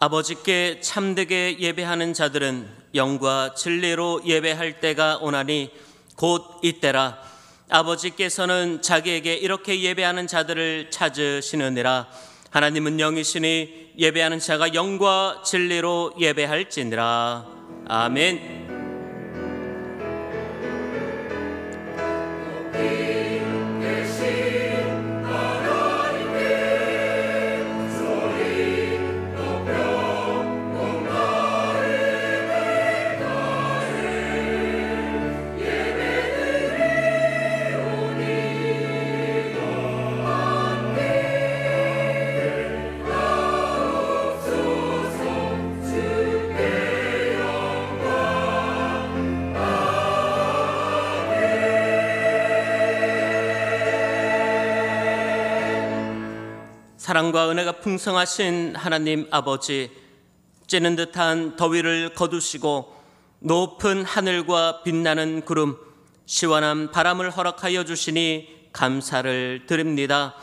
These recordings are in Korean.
아버지께 참되게 예배하는 자들은 영과 진리로 예배할 때가 오나니 곧 이때라. 아버지께서는 자기에게 이렇게 예배하는 자들을 찾으시느니라. 하나님은 영이시니 예배하는 자가 영과 진리로 예배할지니라. 아멘. 사랑과 은혜가 풍성하신 하나님 아버지, 찌는 듯한 더위를 거두시고 높은 하늘과 빛나는 구름, 시원한 바람을 허락하여 주시니 감사를 드립니다.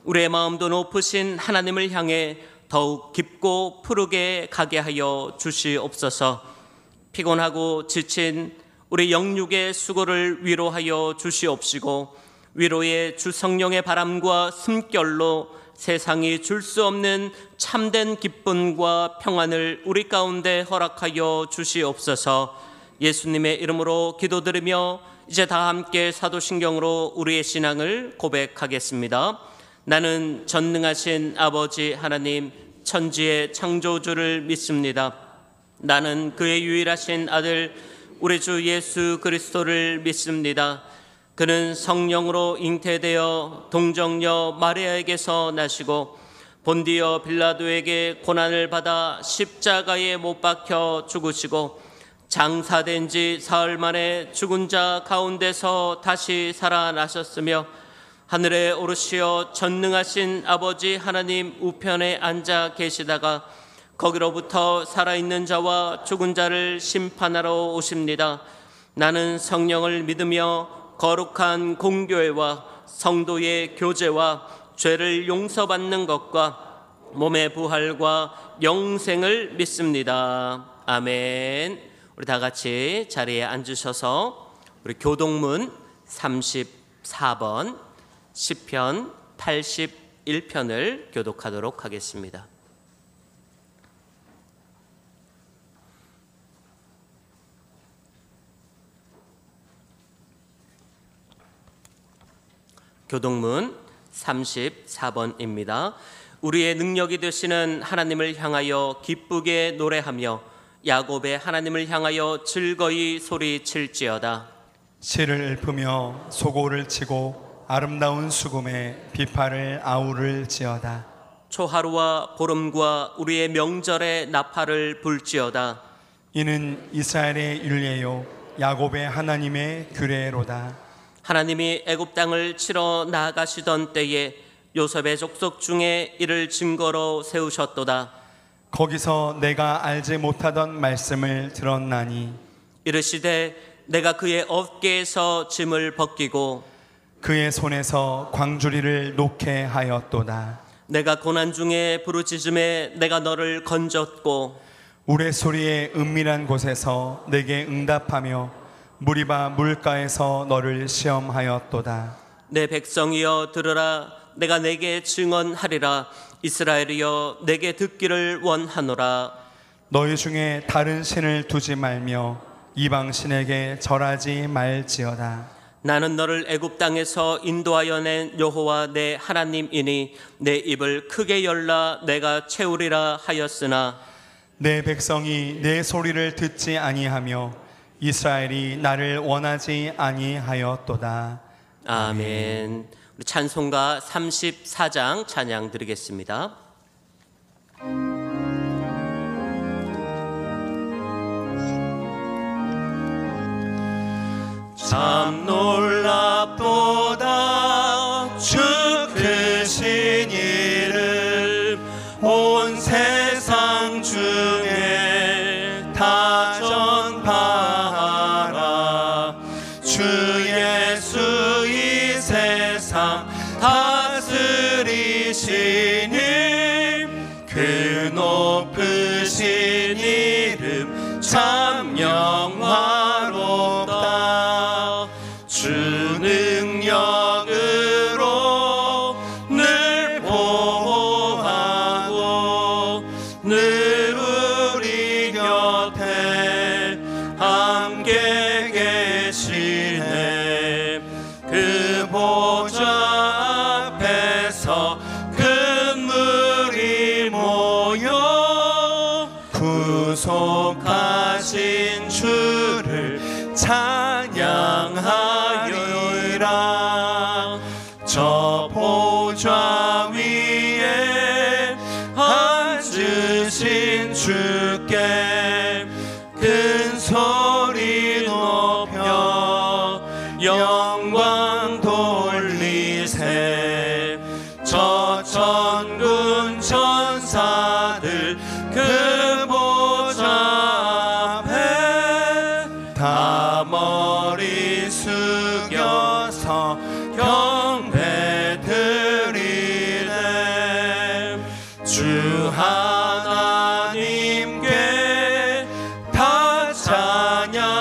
우리의 마음도 높으신 하나님을 향해 더욱 깊고 푸르게 가게 하여 주시옵소서. 피곤하고 지친 우리 영육의 수고를 위로하여 주시옵시고, 위로의 주 성령의 바람과 숨결로 세상이 줄 수 없는 참된 기쁨과 평안을 우리 가운데 허락하여 주시옵소서. 예수님의 이름으로 기도드리며 이제 다 함께 사도신경으로 우리의 신앙을 고백하겠습니다. 나는 전능하신 아버지 하나님 천지의 창조주를 믿습니다. 나는 그의 유일하신 아들 우리 주 예수 그리스도를 믿습니다. 그는 성령으로 잉태되어 동정녀 마리아에게서 나시고 본디어 빌라도에게 고난을 받아 십자가에 못 박혀 죽으시고 장사된 지 사흘 만에 죽은 자 가운데서 다시 살아나셨으며 하늘에 오르시어 전능하신 아버지 하나님 우편에 앉아 계시다가 거기로부터 살아있는 자와 죽은 자를 심판하러 오십니다. 나는 성령을 믿으며 거룩한 공교회와 성도의 교제와 죄를 용서받는 것과 몸의 부활과 영생을 믿습니다. 아멘. 우리 다 같이 자리에 앉으셔서 우리 교동문 34번 시편 81편을 교독하도록 하겠습니다. 교동문 34번입니다. 우리의 능력이 되시는 하나님을 향하여 기쁘게 노래하며 야곱의 하나님을 향하여 즐거이 소리칠지어다. 시를 읊으며 소고를 치고 아름다운 수금에 비파를 아우를지어다. 초하루와 보름과 우리의 명절에 나팔을 불지어다. 이는 이스라엘의 율례요 야곱의 하나님의 규례로다. 하나님이 애굽 땅을 치러 나아가시던 때에 요셉의 족속 중에 이를 증거로 세우셨도다. 거기서 내가 알지 못하던 말씀을 들었나니 이르시되 내가 그의 어깨에서 짐을 벗기고 그의 손에서 광주리를 놓게 하였도다. 내가 고난 중에 부르짖음에 내가 너를 건졌고 우레소리의 은밀한 곳에서 내게 응답하며 무리바 물가에서 너를 시험하였도다. 내 백성이여 들으라. 내가 내게 증언하리라. 이스라엘이여 내게 듣기를 원하노라. 너희 중에 다른 신을 두지 말며 이방 신에게 절하지 말지어다. 나는 너를 애굽 땅에서 인도하여 낸 여호와 내 하나님이니 내 입을 크게 열라 내가 채우리라 하였으나 내 백성이 내 소리를 듣지 아니하며 이스라엘이 나를 원하지 아니하였도다. 아멘. 우리 찬송가 34장 찬양 드리겠습니다. 참 놀랍도다 주 크신 이름 온 세상 중에 다 전파하라. 주 예수 이 세상 다스리시니 그 높은 찬양하리라. 저 보좌 위에 앉으신 주께 큰 소리 높여 영광 돌리세. 저 천군 천사들 그 보좌 앞에 다 머리 숙여서 경배 드리네. 주 하나님께 다 찬양하라.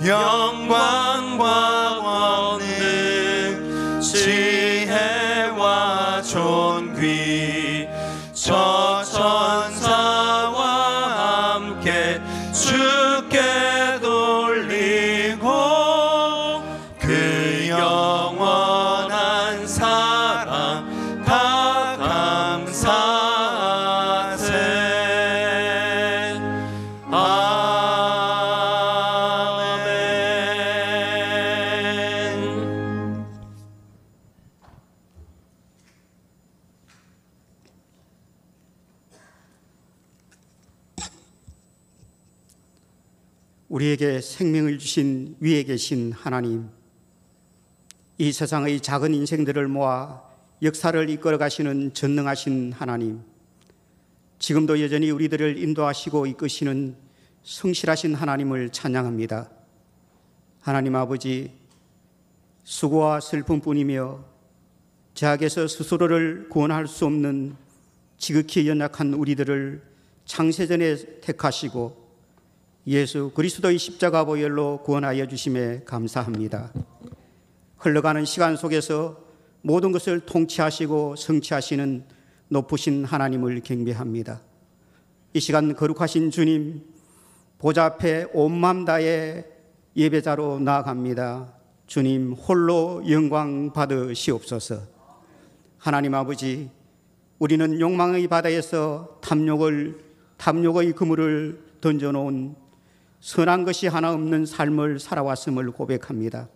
영광과 권능 지혜와 존귀 저 천사와 함께 주께 돌리고 그 영원한 사랑 다 감사하세. 아멘. 우리에게 생명을 주신 위에 계신 하나님, 이 세상의 작은 인생들을 모아 역사를 이끌어 가시는 전능하신 하나님, 지금도 여전히 우리들을 인도하시고 이끄시는 성실하신 하나님을 찬양합니다. 하나님 아버지, 수고와 슬픔뿐이며 죄악에서 스스로를 구원할 수 없는 지극히 연약한 우리들을 창세전에 택하시고 예수 그리스도의 십자가 보혈로 구원하여 주심에 감사합니다. 흘러가는 시간 속에서 모든 것을 통치하시고 성취하시는 높으신 하나님을 경배합니다. 이 시간 거룩하신 주님 보좌 앞에 온 마음 다해 예배자로 나아갑니다. 주님 홀로 영광 받으시옵소서. 하나님 아버지, 우리는 욕망의 바다에서 탐욕의 그물을 던져놓은 선한 것이 하나 없는 삶을 살아왔음을 고백합니다.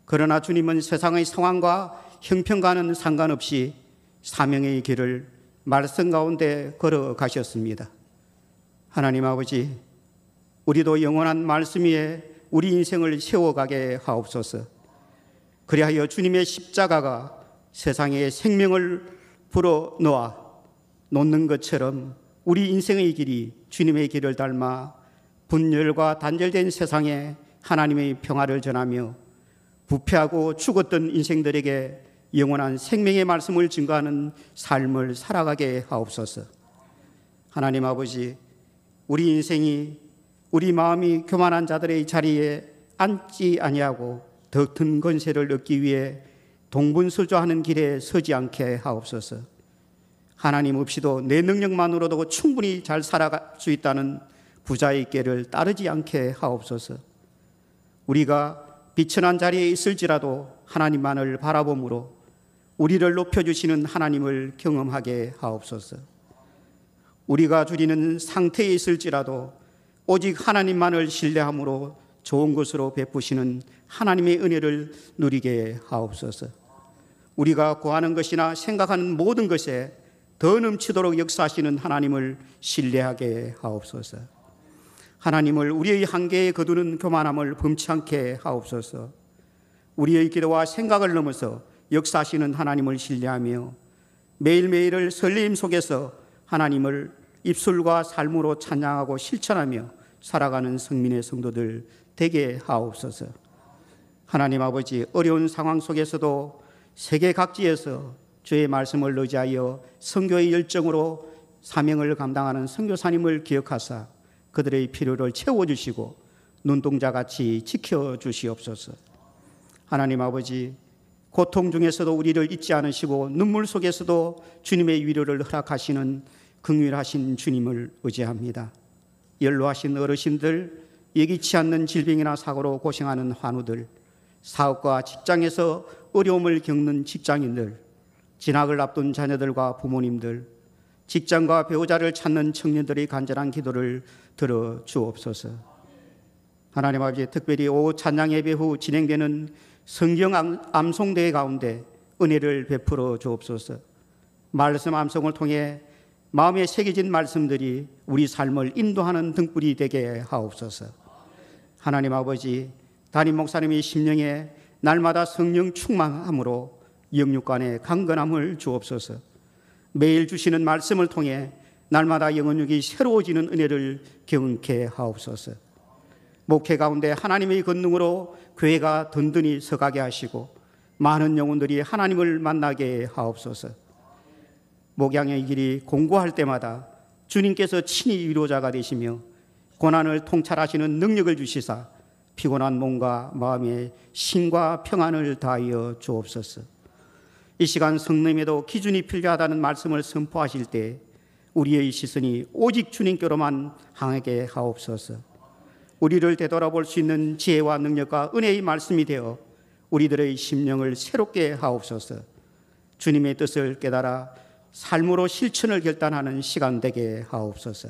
그러나 주님은 세상의 상황과 형편과는 상관없이 사명의 길을 말씀 가운데 걸어가셨습니다. 하나님 아버지, 우리도 영원한 말씀 위에 우리 인생을 세워가게 하옵소서. 그리하여 주님의 십자가가 세상에 생명을 불어넣어 놓는 것처럼 우리 인생의 길이 주님의 길을 닮아 분열과 단절된 세상에 하나님의 평화를 전하며 부패하고 죽었던 인생들에게 영원한 생명의 말씀을 증거하는 삶을 살아가게 하옵소서. 하나님 아버지, 우리 인생이 우리 마음이 교만한 자들의 자리에 앉지 아니하고 더 큰 권세를 얻기 위해 동분서주하는 길에 서지 않게 하옵소서. 하나님 없이도 내 능력만으로도 충분히 잘 살아갈 수 있다는 부자의 꾀를 따르지 않게 하옵소서. 우리가 비천한 자리에 있을지라도 하나님만을 바라봄으로 우리를 높여주시는 하나님을 경험하게 하옵소서. 우리가 주리는 상태에 있을지라도 오직 하나님만을 신뢰함으로 좋은 것으로 베푸시는 하나님의 은혜를 누리게 하옵소서. 우리가 구하는 것이나 생각하는 모든 것에 더 넘치도록 역사하시는 하나님을 신뢰하게 하옵소서. 하나님을 우리의 한계에 거두는 교만함을 범치 않게 하옵소서. 우리의 기도와 생각을 넘어서 역사하시는 하나님을 신뢰하며 매일매일을 설레임 속에서 하나님을 입술과 삶으로 찬양하고 실천하며 살아가는 성민의 성도들 되게 하옵소서. 하나님 아버지, 어려운 상황 속에서도 세계 각지에서 주의 말씀을 의지하여 선교의 열정으로 사명을 감당하는 선교사님을 기억하사 그들의 필요를 채워주시고 눈동자같이 지켜주시옵소서. 하나님 아버지, 고통 중에서도 우리를 잊지 않으시고 눈물 속에서도 주님의 위로를 허락하시는 긍휼하신 주님을 의지합니다. 연로하신 어르신들, 예기치 않는 질병이나 사고로 고생하는 환우들, 사업과 직장에서 어려움을 겪는 직장인들, 진학을 앞둔 자녀들과 부모님들, 직장과 배우자를 찾는 청년들의 간절한 기도를 들어 주옵소서. 하나님 아버지, 특별히 오후 찬양 예배 후 진행되는 성경 암송대회 가운데 은혜를 베풀어 주옵소서. 말씀 암송을 통해 마음에 새겨진 말씀들이 우리 삶을 인도하는 등불이 되게 하옵소서. 하나님 아버지, 담임 목사님이 심령에 날마다 성령 충만함으로 영육간에 강건함을 주옵소서. 매일 주시는 말씀을 통해 날마다 영혼육이 새로워지는 은혜를 경험케 하옵소서. 목회 가운데 하나님의 권능으로 교회가 든든히 서가게 하시고 많은 영혼들이 하나님을 만나게 하옵소서. 목양의 길이 공고할 때마다 주님께서 친히 위로자가 되시며 고난을 통찰하시는 능력을 주시사 피곤한 몸과 마음에 신과 평안을 다하여 주옵소서. 이 시간 성령에도 기준이 필요하다는 말씀을 선포하실 때 우리의 시선이 오직 주님께로만 향하게 하옵소서. 우리를 되돌아볼 수 있는 지혜와 능력과 은혜의 말씀이 되어 우리들의 심령을 새롭게 하옵소서. 주님의 뜻을 깨달아 삶으로 실천을 결단하는 시간 되게 하옵소서.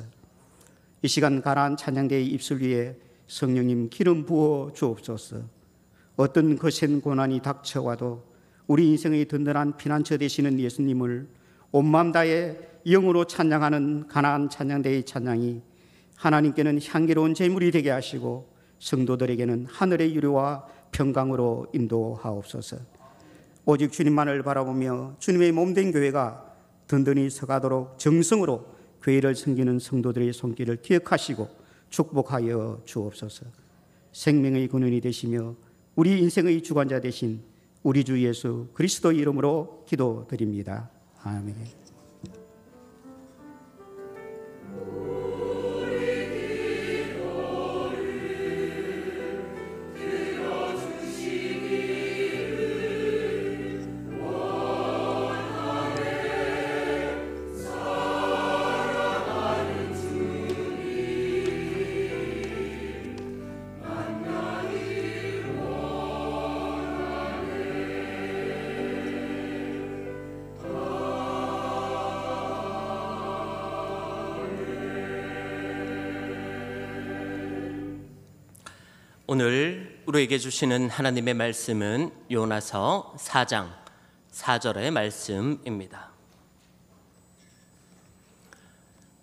이 시간 가나안 찬양대의 입술 위에 성령님 기름 부어 주옵소서. 어떤 거센 고난이 닥쳐와도 우리 인생의 든든한 피난처 되시는 예수님을 온 마음 다해 영으로 찬양하는 가나안 찬양대의 찬양이 하나님께는 향기로운 제물이 되게 하시고 성도들에게는 하늘의 유료와 평강으로 인도하옵소서. 오직 주님만을 바라보며 주님의 몸된 교회가 든든히 서가도록 정성으로 교회를 섬기는 성도들의 손길을 기억하시고 축복하여 주옵소서. 생명의 근원이 되시며 우리 인생의 주관자 되신 우리 주 예수 그리스도 이름으로 기도드립니다. 아멘. 오늘 우리에게 주시는 하나님의 말씀은 요나서 4장 4절의 말씀입니다.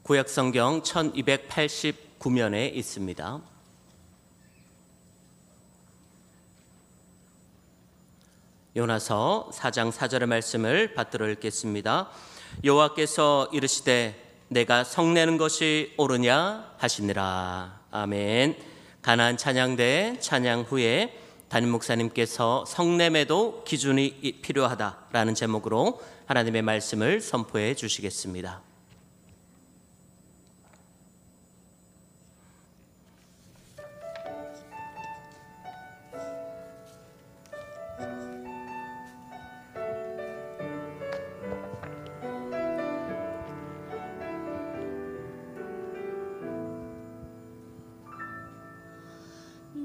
구약성경 1289면에 있습니다. 요나서 4장 4절의 말씀을 받들어 읽겠습니다. 여호와께서 이르시되 내가 성내는 것이 옳으냐 하시니라. 아멘. 가나안 찬양대 찬양 후에 담임 목사님께서 성냄에도 기준이 필요하다라는 제목으로 하나님의 말씀을 선포해 주시겠습니다.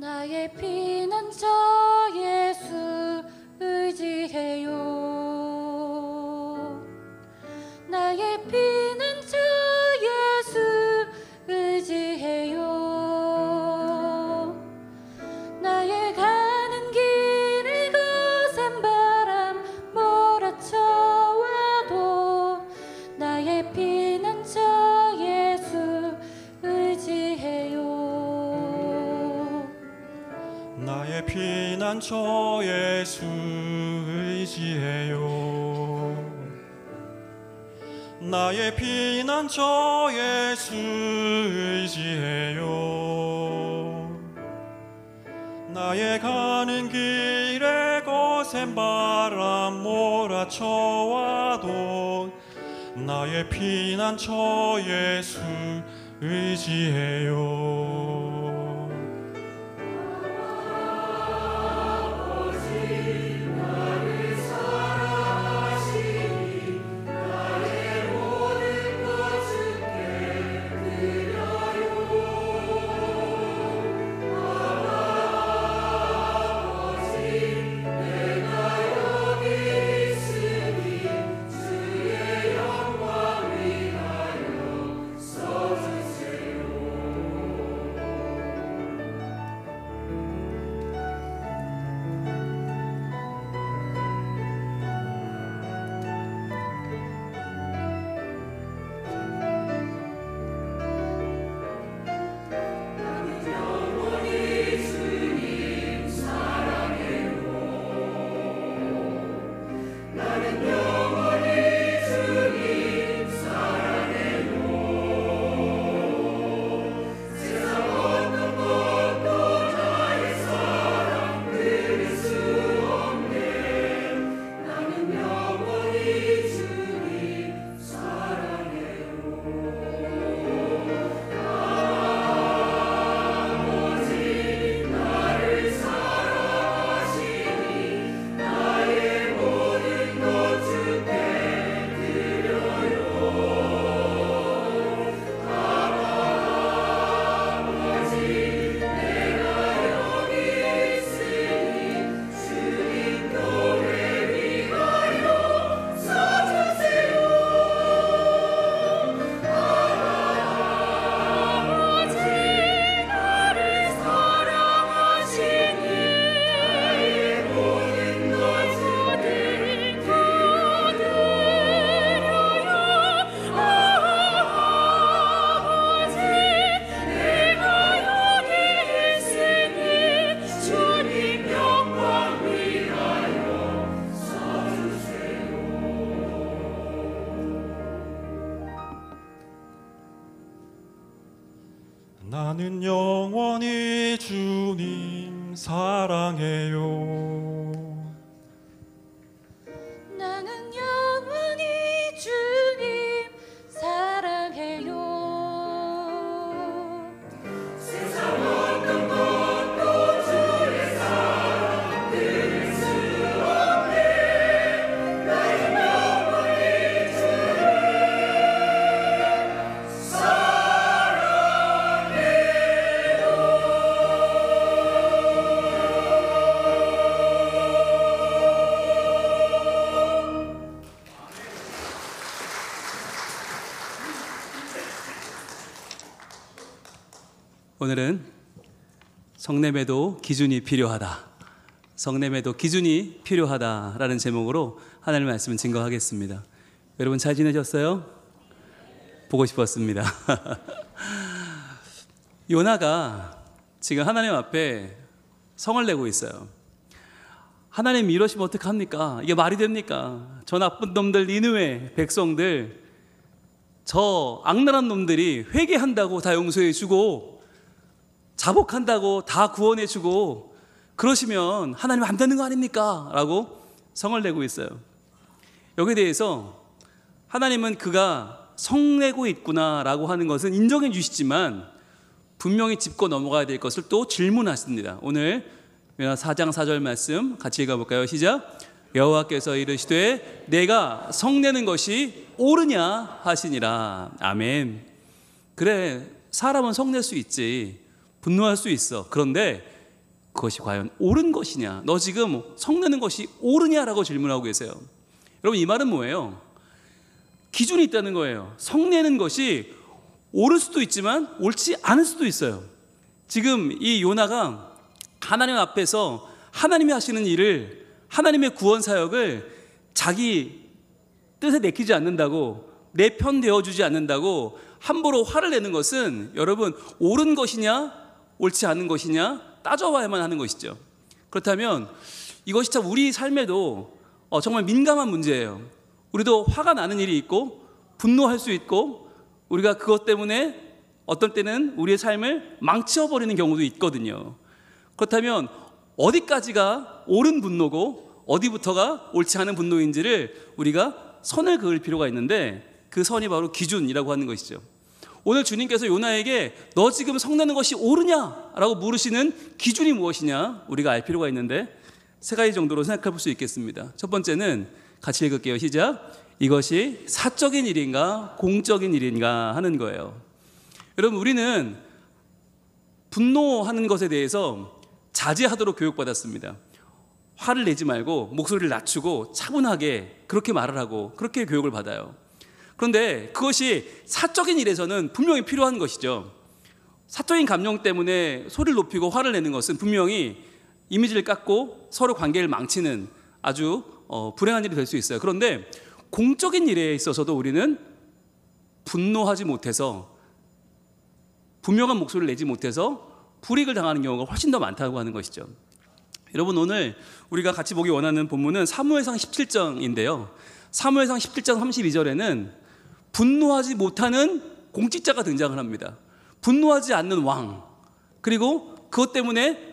나의 피난처 예수 의지해요. 나의 피난처 예수 의지해요. 나의 가는 길에 거센 바람 몰아쳐와도 나의 피난처 예수 의지해요. 나의 피난처 예수 의지해요. 나의 피난처 예수 의지해요. 나의 가는 길에 거센 바람 몰아쳐와도 나의 피난처 예수 의지해요. 영원히 주님 사랑해요. 나는 영원히 주님 사랑해요. 오늘은 성례매도 기준이 필요하다. 성례매도 기준이 필요하다라는 제목으로 하나님의 말씀을 증거하겠습니다. 여러분 잘 지내셨어요? 보고 싶었습니다. 요나가 지금 하나님 앞에 성을 내고 있어요. 하나님 이러시면 어떡합니까? 이게 말이 됩니까? 저 나쁜 놈들, 니느웨 백성들, 저 악랄한 놈들이 회개한다고 다 용서해주고 자복한다고 다 구원해주고 그러시면 하나님 안 되는 거 아닙니까? 라고 성을 내고 있어요. 여기에 대해서 하나님은 그가 성내고 있구나라고 하는 것은 인정해 주시지만 분명히 짚고 넘어가야 될 것을 또 질문하십니다. 오늘 요나 4장 4절 말씀 같이 읽어볼까요? 시작. 여호와께서 이르시되 내가 성내는 것이 옳으냐 하시니라. 아멘. 그래, 사람은 성낼 수 있지, 분노할 수 있어. 그런데 그것이 과연 옳은 것이냐? 너 지금 성내는 것이 옳으냐라고 질문하고 계세요. 여러분 이 말은 뭐예요? 기준이 있다는 거예요. 성내는 것이 옳을 수도 있지만 옳지 않을 수도 있어요. 지금 이 요나가 하나님 앞에서 하나님이 하시는 일을, 하나님의 구원 사역을 자기 뜻에 내키지 않는다고, 내 편 되어주지 않는다고 함부로 화를 내는 것은 여러분 옳은 것이냐 옳지 않은 것이냐 따져봐야만 하는 것이죠. 그렇다면 이것이 참 우리 삶에도 정말 민감한 문제예요. 우리도 화가 나는 일이 있고 분노할 수 있고 우리가 그것 때문에 어떨 때는 우리의 삶을 망쳐버리는 경우도 있거든요. 그렇다면 어디까지가 옳은 분노고 어디부터가 옳지 않은 분노인지를 우리가 선을 그을 필요가 있는데 그 선이 바로 기준이라고 하는 것이죠. 오늘 주님께서 요나에게 너 지금 성내는 것이 옳으냐라고 물으시는 기준이 무엇이냐 우리가 알 필요가 있는데 세 가지 정도로 생각해 볼 수 있겠습니다. 첫 번째는 같이 읽을게요. 시작. 이것이 사적인 일인가 공적인 일인가 하는 거예요. 여러분 우리는 분노하는 것에 대해서 자제하도록 교육받았습니다. 화를 내지 말고 목소리를 낮추고 차분하게 그렇게 말을 하고 그렇게 교육을 받아요. 그런데 그것이 사적인 일에서는 분명히 필요한 것이죠. 사적인 감정 때문에 소리를 높이고 화를 내는 것은 분명히 이미지를 깎고 서로 관계를 망치는 아주 불행한 일이 될 수 있어요. 그런데 공적인 일에 있어서도 우리는 분노하지 못해서 분명한 목소리를 내지 못해서 불이익을 당하는 경우가 훨씬 더 많다고 하는 것이죠. 여러분 오늘 우리가 같이 보기 원하는 본문은 사무엘상 17장인데요. 사무엘상 17장 32절에는 분노하지 못하는 공직자가 등장을 합니다. 분노하지 않는 왕, 그리고 그것 때문에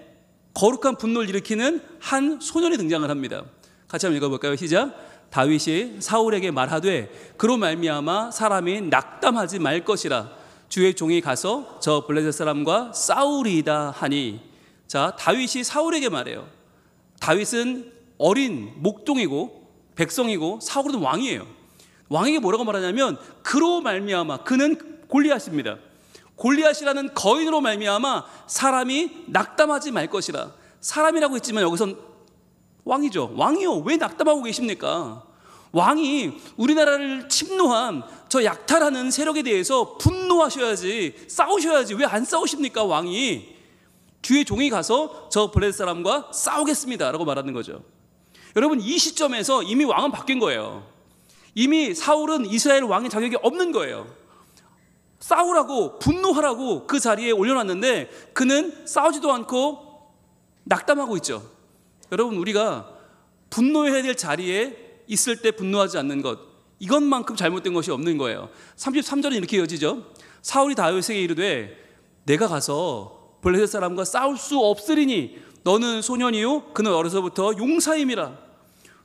거룩한 분노를 일으키는 한 소년이 등장을 합니다. 같이 한번 읽어볼까요? 시작. 다윗이 사울에게 말하되 그로 말미암아 사람이 낙담하지 말 것이라 주의 종이 가서 저 블레셋 사람과 싸우리이다 하니. 자, 다윗이 사울에게 말해요. 다윗은 어린 목동이고 백성이고 사울은 왕이에요. 왕에게 뭐라고 말하냐면 그로 말미암아, 그는 골리앗입니다. 골리앗이라는 거인으로 말미암아 사람이 낙담하지 말 것이라. 사람이라고 했지만 여기선 왕이죠. 왕이요, 왜 낙담하고 계십니까? 왕이 우리나라를 침노한 저 약탈하는 세력에 대해서 분노하셔야지, 싸우셔야지. 왜 안 싸우십니까? 왕이 주의 종이 가서 저 블레셋 사람과 싸우겠습니다 라고 말하는 거죠. 여러분 이 시점에서 이미 왕은 바뀐 거예요. 이미 사울은 이스라엘 왕의 자격이 없는 거예요. 싸우라고 분노하라고 그 자리에 올려놨는데 그는 싸우지도 않고 낙담하고 있죠. 여러분 우리가 분노해야 될 자리에 있을 때 분노하지 않는 것, 이것만큼 잘못된 것이 없는 거예요. 33절은 이렇게 이어지죠. 사울이 다윗에게 이르되 내가 가서 블레셋 사람과 싸울 수 없으리니 너는 소년이요 그는 어려서부터 용사임이라.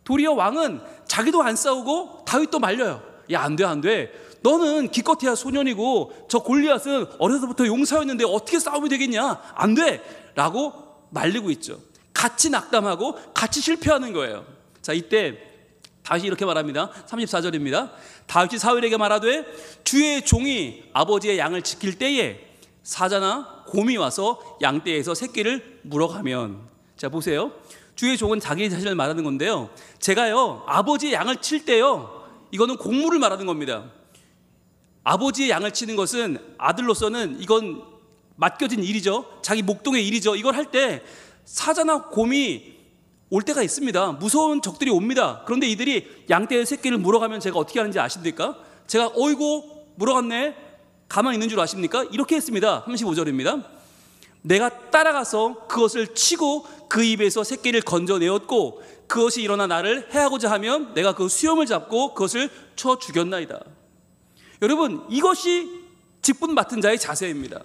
도리어 왕은 자기도 안 싸우고 다윗도 말려요. 야, 안 돼, 안 돼. 너는 기껏해야 소년이고 저 골리앗은 어려서부터 용사였는데 어떻게 싸움이 되겠냐? 안 돼! 라고 말리고 있죠. 같이 낙담하고 같이 실패하는 거예요. 자, 이때 다시 이렇게 말합니다. 34절입니다. 다윗이 사울에게 말하되 주의 종이 아버지의 양을 지킬 때에 사자나 곰이 와서 양떼에서 새끼를 물어가면. 자, 보세요. 주의 종은 자기 자신을 말하는 건데요, 제가요 아버지의 양을 칠 때요, 이거는 공물을 말하는 겁니다. 아버지의 양을 치는 것은 아들로서는 이건 맡겨진 일이죠. 자기 목동의 일이죠. 이걸 할 때 사자나 곰이 올 때가 있습니다. 무서운 적들이 옵니다. 그런데 이들이 양떼의 새끼를 물어가면 제가 어떻게 하는지 아십니까? 제가 어이구 물어갔네, 가만히 있는 줄 아십니까? 이렇게 했습니다. 35절입니다. 내가 따라가서 그것을 치고 그 입에서 새끼를 건져내었고 그것이 일어나 나를 해하고자 하면 내가 그 수염을 잡고 그것을 쳐 죽였나이다. 여러분, 이것이 직분 맡은 자의 자세입니다.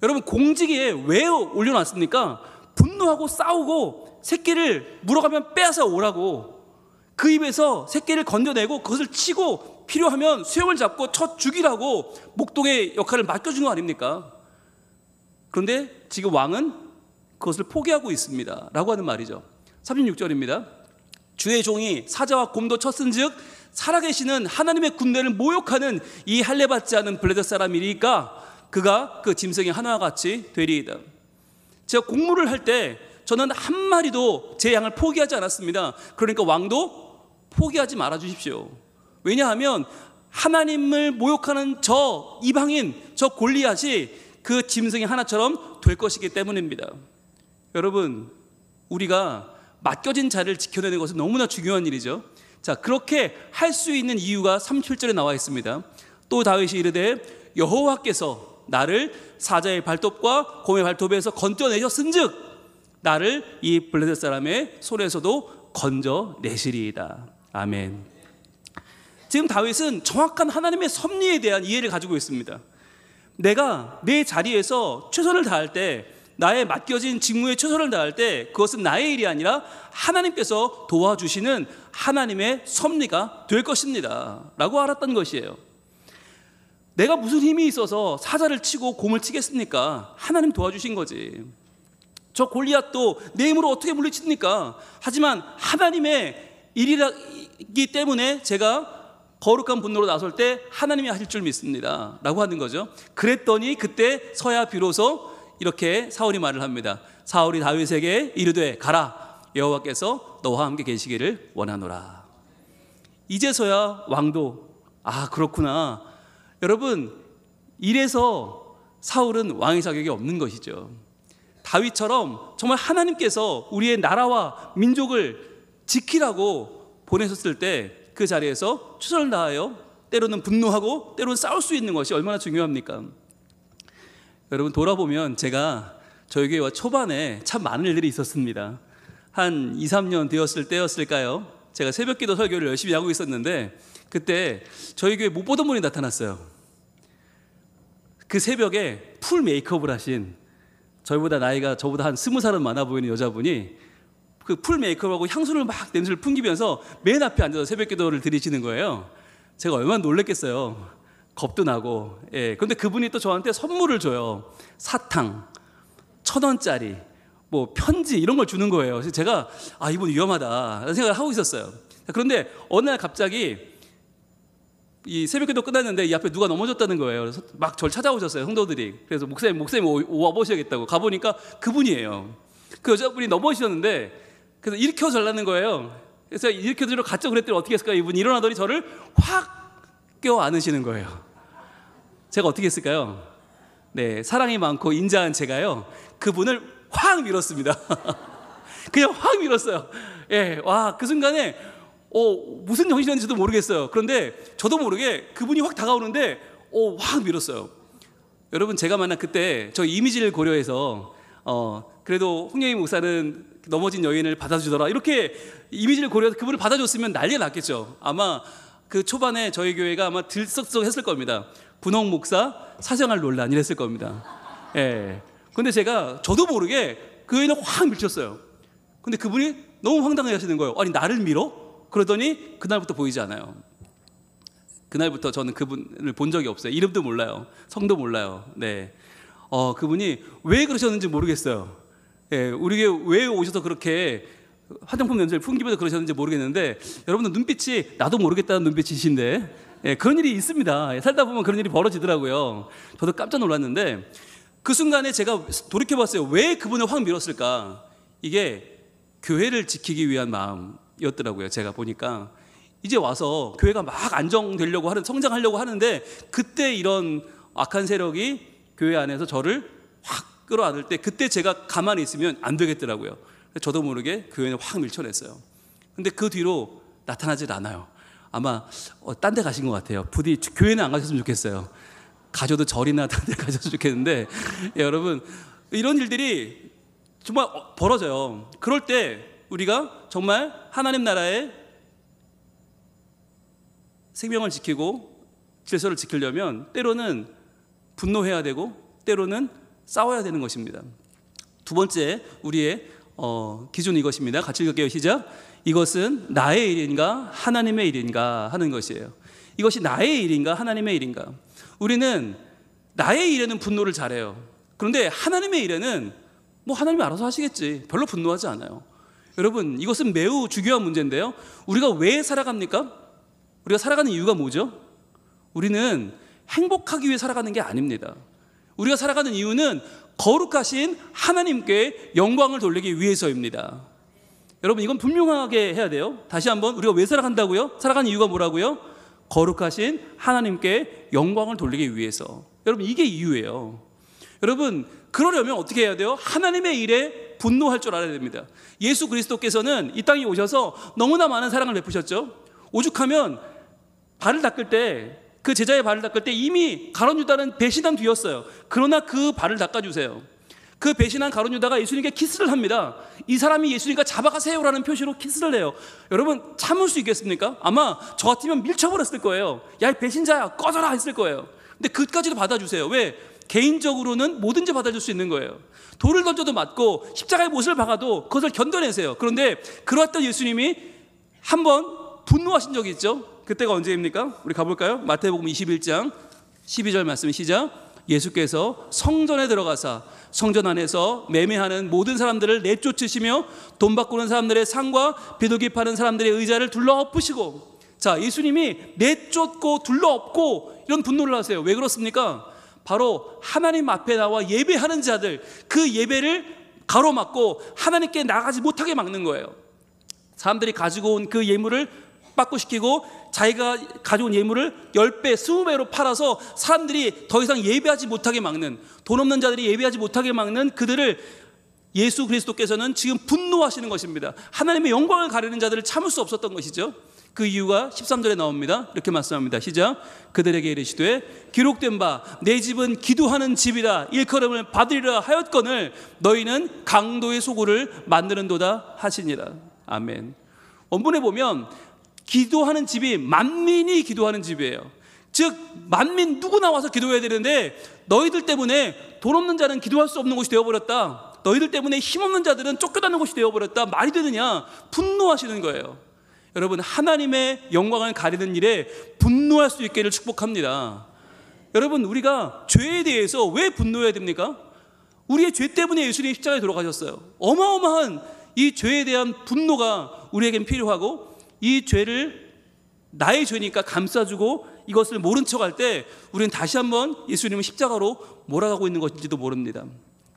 여러분, 공직에 왜 올려놨습니까? 분노하고 싸우고 새끼를 물어가면 빼앗아 오라고, 그 입에서 새끼를 건져내고 그것을 치고 필요하면 수염을 잡고 쳐 죽이라고 목동의 역할을 맡겨준 거 아닙니까? 그런데 지금 왕은 그것을 포기하고 있습니다 라고 하는 말이죠. 36절입니다. 주의 종이 사자와 곰도 쳤은즉 살아계시는 하나님의 군대를 모욕하는 이 할례받지 않은 블레셋 사람이니까 그가 그 짐승의 하나와 같이 되리이다. 제가 공무를 할 때 저는 한 마리도 제 양을 포기하지 않았습니다. 그러니까 왕도 포기하지 말아 주십시오. 왜냐하면 하나님을 모욕하는 저 이방인, 저 골리앗이 그 짐승의 하나처럼 될 것이기 때문입니다. 여러분, 우리가 맡겨진 자를 지켜내는 것은 너무나 중요한 일이죠. 자, 그렇게 할 수 있는 이유가 37절에 나와 있습니다. 또 다윗이 이르되 여호와께서 나를 사자의 발톱과 곰의 발톱에서 건져내셨은즉 나를 이 블레셋 사람의 손에서도 건져내시리이다. 아멘. 지금 다윗은 정확한 하나님의 섭리에 대한 이해를 가지고 있습니다. 내가 내 자리에서 최선을 다할 때, 나의 맡겨진 직무에 최선을 다할 때 그것은 나의 일이 아니라 하나님께서 도와주시는 하나님의 섭리가 될 것입니다 라고 알았던 것이에요. 내가 무슨 힘이 있어서 사자를 치고 곰을 치겠습니까? 하나님 도와주신 거지. 저 골리앗도 내 힘으로 어떻게 물리칩니까? 하지만 하나님의 일이기 때문에 제가 거룩한 분노로 나설 때 하나님이 하실 줄 믿습니다 라고 하는 거죠. 그랬더니 그때서야 비로소 이렇게 사울이 말을 합니다. 사울이 다윗에게 이르되 가라, 여호와께서 너와 함께 계시기를 원하노라. 이제서야 왕도 아 그렇구나. 여러분, 이래서 사울은 왕의 자격이 없는 것이죠. 다윗처럼 정말 하나님께서 우리의 나라와 민족을 지키라고 보내셨을 때 그 자리에서 최선을 다하여 때로는 분노하고 때로는 싸울 수 있는 것이 얼마나 중요합니까? 여러분, 돌아보면 제가 저희 교회와 초반에 참 많은 일들이 있었습니다. 한 2, 3년 되었을 때였을까요? 제가 새벽기도 설교를 열심히 하고 있었는데 그때 저희 교회 못 보던 분이 나타났어요. 그 새벽에 풀 메이크업을 하신, 저희보다 나이가 저보다 한 20살은 많아 보이는 여자분이 그 풀 메이크업하고 향수를 막 냄새를 풍기면서 맨 앞에 앉아서 새벽기도를 드리시는 거예요. 제가 얼마나 놀랬겠어요. 겁도 나고. 예. 그런데 그분이 또 저한테 선물을 줘요. 사탕, 1,000원짜리, 뭐 편지 이런 걸 주는 거예요. 그래서 제가 아 이분 위험하다 생각을 하고 있었어요. 그런데 어느 날 갑자기 이 새벽기도 끝났는데 이 앞에 누가 넘어졌다는 거예요. 그래서 막 저를 찾아오셨어요, 성도들이. 그래서 목사님 와보셔야겠다고 가보니까 그분이에요. 그 여자분이 넘어지셨는데 그래서 일으켜 달라는 거예요. 그래서 일으켜 주러 갔죠. 그랬더니 어떻게 했을까요? 이분이 일어나더니 저를 확 껴 안으시는 거예요. 제가 어떻게 했을까요? 네, 사랑이 많고 인자한 제가요 그분을 확 밀었습니다. 그냥 확 밀었어요. 예, 와, 그 순간에 무슨 정신이었는지도 모르겠어요. 그런데 저도 모르게 그분이 확 다가오는데 확 밀었어요. 여러분, 제가 만난 그때 저 이미지를 고려해서 그래도 홍영희 목사는 넘어진 여인을 받아주더라 이렇게 이미지를 고려해서 그분을 받아줬으면 난리가 났겠죠. 아마 그 초반에 저희 교회가 아마 들썩썩 했을 겁니다. 분홍 목사 사생활 논란 이랬을 겁니다. 예, 근데 제가 저도 모르게 그 여인을 확 밀쳤어요. 근데 그분이 너무 황당해 하시는 거예요. 아니 나를 밀어? 그러더니 그날부터 보이지 않아요. 그날부터 저는 그분을 본 적이 없어요. 이름도 몰라요. 성도 몰라요. 네. 그분이 왜 그러셨는지 모르겠어요. 예, 우리에게 왜 오셔서 그렇게 화장품 냄새를 풍기면서 그러셨는지 모르겠는데, 여러분들 눈빛이 나도 모르겠다는 눈빛이신데, 예, 그런 일이 있습니다. 살다 보면 그런 일이 벌어지더라고요. 저도 깜짝 놀랐는데 그 순간에 제가 돌이켜봤어요. 왜 그분을 확 밀었을까? 이게 교회를 지키기 위한 마음이었더라고요. 제가 보니까 이제 와서 교회가 막 안정되려고 성장하려고 하는데, 그때 이런 악한 세력이 교회 안에서 저를 확 끌어안을 때, 그때 제가 가만히 있으면 안 되겠더라고요. 저도 모르게 교회는 확 밀쳐냈어요. 근데 그 뒤로 나타나질 않아요. 아마 딴 데 가신 것 같아요. 부디 교회는 안 가셨으면 좋겠어요. 가셔도 절이나 딴 데 가셨으면 좋겠는데, 여러분 이런 일들이 정말 벌어져요. 그럴 때 우리가 정말 하나님 나라의 생명을 지키고 질서를 지키려면 때로는 분노해야 되고 때로는 싸워야 되는 것입니다. 두 번째 우리의 기준은 이것입니다. 같이 읽을게요. 시작. 이것은 나의 일인가 하나님의 일인가 하는 것이에요. 이것이 나의 일인가 하나님의 일인가. 우리는 나의 일에는 분노를 잘해요. 그런데 하나님의 일에는 뭐 하나님이 알아서 하시겠지, 별로 분노하지 않아요. 여러분 이것은 매우 중요한 문제인데요. 우리가 왜 살아갑니까? 우리가 살아가는 이유가 뭐죠? 우리는 행복하기 위해 살아가는 게 아닙니다. 우리가 살아가는 이유는 거룩하신 하나님께 영광을 돌리기 위해서입니다. 여러분 이건 분명하게 해야 돼요. 다시 한번, 우리가 왜 살아간다고요? 살아가는 이유가 뭐라고요? 거룩하신 하나님께 영광을 돌리기 위해서. 여러분 이게 이유예요. 여러분 그러려면 어떻게 해야 돼요? 하나님의 일에 분노할 줄 알아야 됩니다. 예수 그리스도께서는 이 땅에 오셔서 너무나 많은 사랑을 베푸셨죠. 오죽하면 발을 닦을 때, 그 제자의 발을 닦을 때 이미 가룟 유다는 배신한 뒤였어요. 그러나 그 발을 닦아주세요. 그 배신한 가룟 유다가 예수님께 키스를 합니다. 이 사람이 예수님과 잡아가세요라는 표시로 키스를 해요. 여러분 참을 수 있겠습니까? 아마 저 같으면 밀쳐버렸을 거예요. 야 이 배신자야 꺼져라 했을 거예요. 근데 그까지도 받아주세요. 왜? 개인적으로는 뭐든지 받아줄 수 있는 거예요. 돌을 던져도 맞고 십자가의 못을 박아도 그것을 견뎌내세요. 그런데 그러했던 예수님이 한번 분노하신 적이 있죠. 그때가 언제입니까? 우리 가볼까요? 마태복음 21장 12절 말씀 시작. 예수께서 성전에 들어가사 성전 안에서 매매하는 모든 사람들을 내쫓으시며 돈 바꾸는 사람들의 상과 비둘기 파는 사람들의 의자를 둘러엎으시고. 자, 예수님이 내쫓고 둘러엎고 이런 분노를 하세요. 왜 그렇습니까? 바로 하나님 앞에 나와 예배하는 자들, 그 예배를 가로막고 하나님께 나가지 못하게 막는 거예요. 사람들이 가지고 온 그 예물을 빠꾸시키고 자기가 가져온 예물을 10배, 20배로 팔아서 사람들이 더 이상 예배하지 못하게 막는, 돈 없는 자들이 예배하지 못하게 막는 그들을 예수 그리스도께서는 지금 분노하시는 것입니다. 하나님의 영광을 가리는 자들을 참을 수 없었던 것이죠. 그 이유가 13절에 나옵니다. 이렇게 말씀합니다. 시작. 그들에게 이르시되 기록된 바 내 집은 기도하는 집이라 일컬음을 받으리라 하였거늘 너희는 강도의 소굴을 만드는도다 하시니라. 아멘. 원문에 보면 기도하는 집이 만민이 기도하는 집이에요. 즉 만민 누구나 와서 기도해야 되는데 너희들 때문에 돈 없는 자는 기도할 수 없는 곳이 되어버렸다. 너희들 때문에 힘없는 자들은 쫓겨나는 곳이 되어버렸다. 말이 되느냐? 분노하시는 거예요. 여러분 하나님의 영광을 가리는 일에 분노할 수 있기를 축복합니다. 여러분 우리가 죄에 대해서 왜 분노해야 됩니까? 우리의 죄 때문에 예수님이 십자가에 돌아가셨어요. 어마어마한 이 죄에 대한 분노가 우리에겐 필요하고, 이 죄를 나의 죄니까 감싸주고 이것을 모른 척할 때 우리는 다시 한번 예수님을 십자가로 몰아가고 있는 것인지도 모릅니다.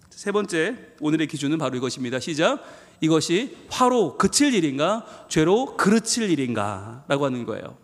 세 번째 오늘의 기준은 바로 이것입니다. 시작. 이것이 화로 그칠 일인가 죄로 그르칠 일인가 라고 하는 거예요.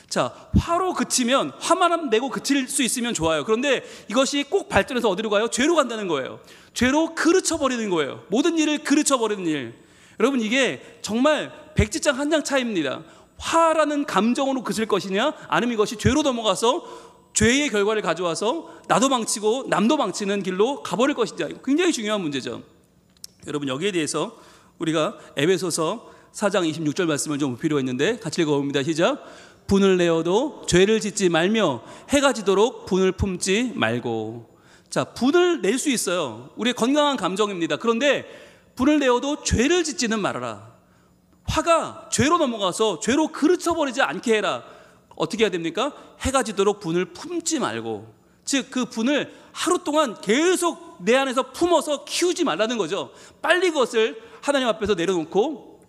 자, 화로 그치면 화만 내고 그칠 수 있으면 좋아요. 그런데 이것이 꼭 발전해서 어디로 가요? 죄로 간다는 거예요. 죄로 그르쳐버리는 거예요. 모든 일을 그르쳐버리는 일. 여러분 이게 정말 백지장 한 장 차이입니다. 화라는 감정으로 그칠 것이냐, 아니면 이것이 죄로 넘어가서 죄의 결과를 가져와서 나도 망치고 남도 망치는 길로 가버릴 것인지, 굉장히 중요한 문제죠. 여러분 여기에 대해서 우리가 에베소서 4장 26절 말씀을 좀 필요가 있는데 같이 읽어봅니다. 시작. 분을 내어도 죄를 짓지 말며 해가 지도록 분을 품지 말고. 자, 분을 낼 수 있어요. 우리의 건강한 감정입니다. 그런데 분을 내어도 죄를 짓지는 말아라. 화가 죄로 넘어가서 죄로 그르쳐버리지 않게 해라. 어떻게 해야 됩니까? 해가 지도록 분을 품지 말고, 즉 그 분을 하루 동안 계속 내 안에서 품어서 키우지 말라는 거죠. 빨리 그것을 하나님 앞에서 내려놓고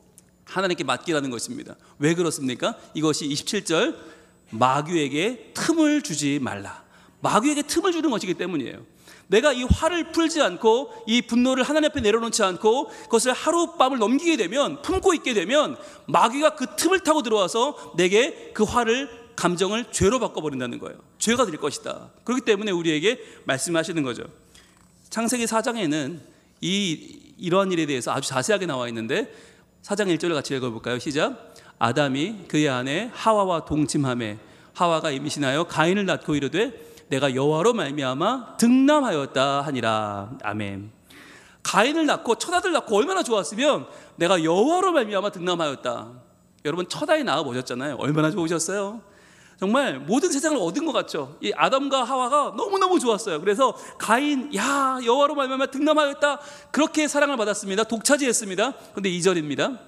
하나님께 맡기라는 것입니다. 왜 그렇습니까? 이것이 27절 마귀에게 틈을 주지 말라. 마귀에게 틈을 주는 것이기 때문이에요. 내가 이 화를 풀지 않고 이 분노를 하나님 앞에 내려놓지 않고 그것을 하룻밤을 넘기게 되면, 품고 있게 되면 마귀가 그 틈을 타고 들어와서 내게 그 화를, 감정을 죄로 바꿔버린다는 거예요. 죄가 될 것이다. 그렇기 때문에 우리에게 말씀하시는 거죠. 창세기 4장에는 이러한 일에 대해서 아주 자세하게 나와 있는데 4장 1절을 같이 읽어볼까요? 시작. 아담이 그의 아내 하와와 동침하매 하와가 임신하여 가인을 낳고 이르되 내가 여호와로 말미암아 득남하였다 하니라. 아멘. 가인을 낳고 첫 아들 낳고 얼마나 좋았으면 내가 여호와로 말미암아 득남하였다. 여러분 첫 아이 낳아 보셨잖아요. 얼마나 좋으셨어요? 정말 모든 세상을 얻은 것 같죠. 이 아담과 하와가 너무너무 좋았어요. 그래서 가인, 야, 여호와로 말미암아 득남하였다. 그렇게 사랑을 받았습니다. 독차지했습니다. 그런데 2절입니다.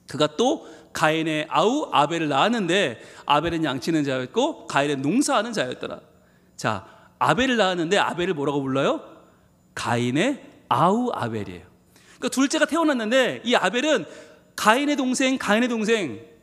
그가 또 가인의 아우 아벨을 낳았는데 아벨은 양치는 자였고 가인은 농사하는 자였더라. 자, 아벨을 낳았는데 아벨을 뭐라고 불러요? 가인의 아우 아벨이에요. 그러니까 둘째가 태어났는데 이 아벨은 가인의 동생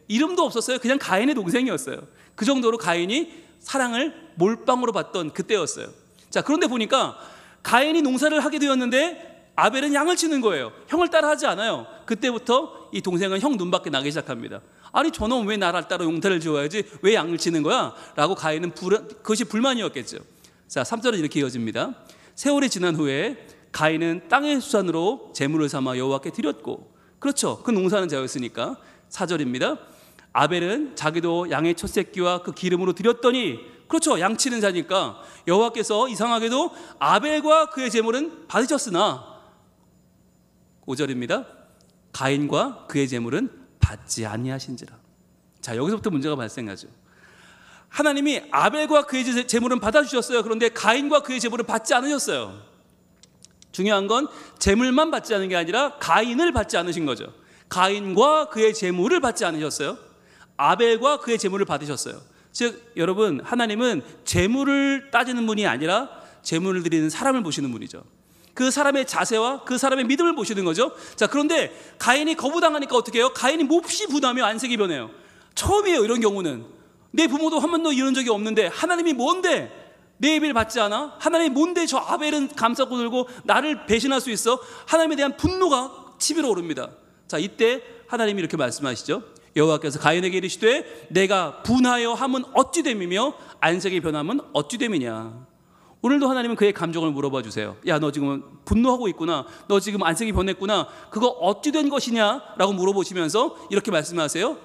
이름도 없었어요. 그냥 가인의 동생이었어요. 그 정도로 가인이 사랑을 몰빵으로 받던 그때였어요. 자, 그런데 보니까 가인이 농사를 하게 되었는데 아벨은 양을 치는 거예요. 형을 따라 하지 않아요. 그때부터 이 동생은 형 눈밖에 나기 시작합니다. 아니 저놈 왜 나를 따라 용태를 지어야지 왜 양을 치는 거야? 라고 가인은 그것이 불만이었겠죠. 자, 3절은 이렇게 이어집니다. 세월이 지난 후에 가인은 땅의 수산으로 제물을 삼아 여호와께 드렸고, 그렇죠, 그 농사는 자였으니까. 4절입니다. 아벨은 자기도 양의 첫 새끼와 그 기름으로 드렸더니, 그렇죠, 양치는 자니까 여호와께서 이상하게도 아벨과 그의 제물은 받으셨으나 5절입니다. 가인과 그의 제물은 받지 아니하신지라. 자, 여기서부터 문제가 발생하죠. 하나님이 아벨과 그의 제물은 받아주셨어요. 그런데 가인과 그의 제물은 받지 않으셨어요. 중요한 건 제물만 받지 않은 게 아니라 가인을 받지 않으신 거죠. 가인과 그의 제물을 받지 않으셨어요. 아벨과 그의 제물을 받으셨어요. 즉 여러분, 하나님은 제물을 따지는 분이 아니라 제물을 드리는 사람을 보시는 분이죠. 그 사람의 자세와 그 사람의 믿음을 보시는 거죠. 자, 그런데 가인이 거부당하니까 어떻게 해요? 가인이 몹시 분하며 안색이 변해요. 처음이에요, 이런 경우는. 내 부모도 한 번도 이런 적이 없는데 하나님이 뭔데 내 예배를 받지 않아? 하나님이 뭔데 저 아벨은 감싸고 들고 나를 배신할 수 있어? 하나님에 대한 분노가 치밀어 오릅니다. 자, 이때 하나님이 이렇게 말씀하시죠. 여호와께서 가인에게 이르시되 내가 분하여 함은 어찌 됨이며 안색이 변함은 어찌 됨이냐. 오늘도 하나님은 그의 감정을 물어봐 주세요. 야, 너 지금 분노하고 있구나. 너 지금 안색이 변했구나. 그거 어찌 된 것이냐? 라고 물어보시면서 이렇게 말씀하세요.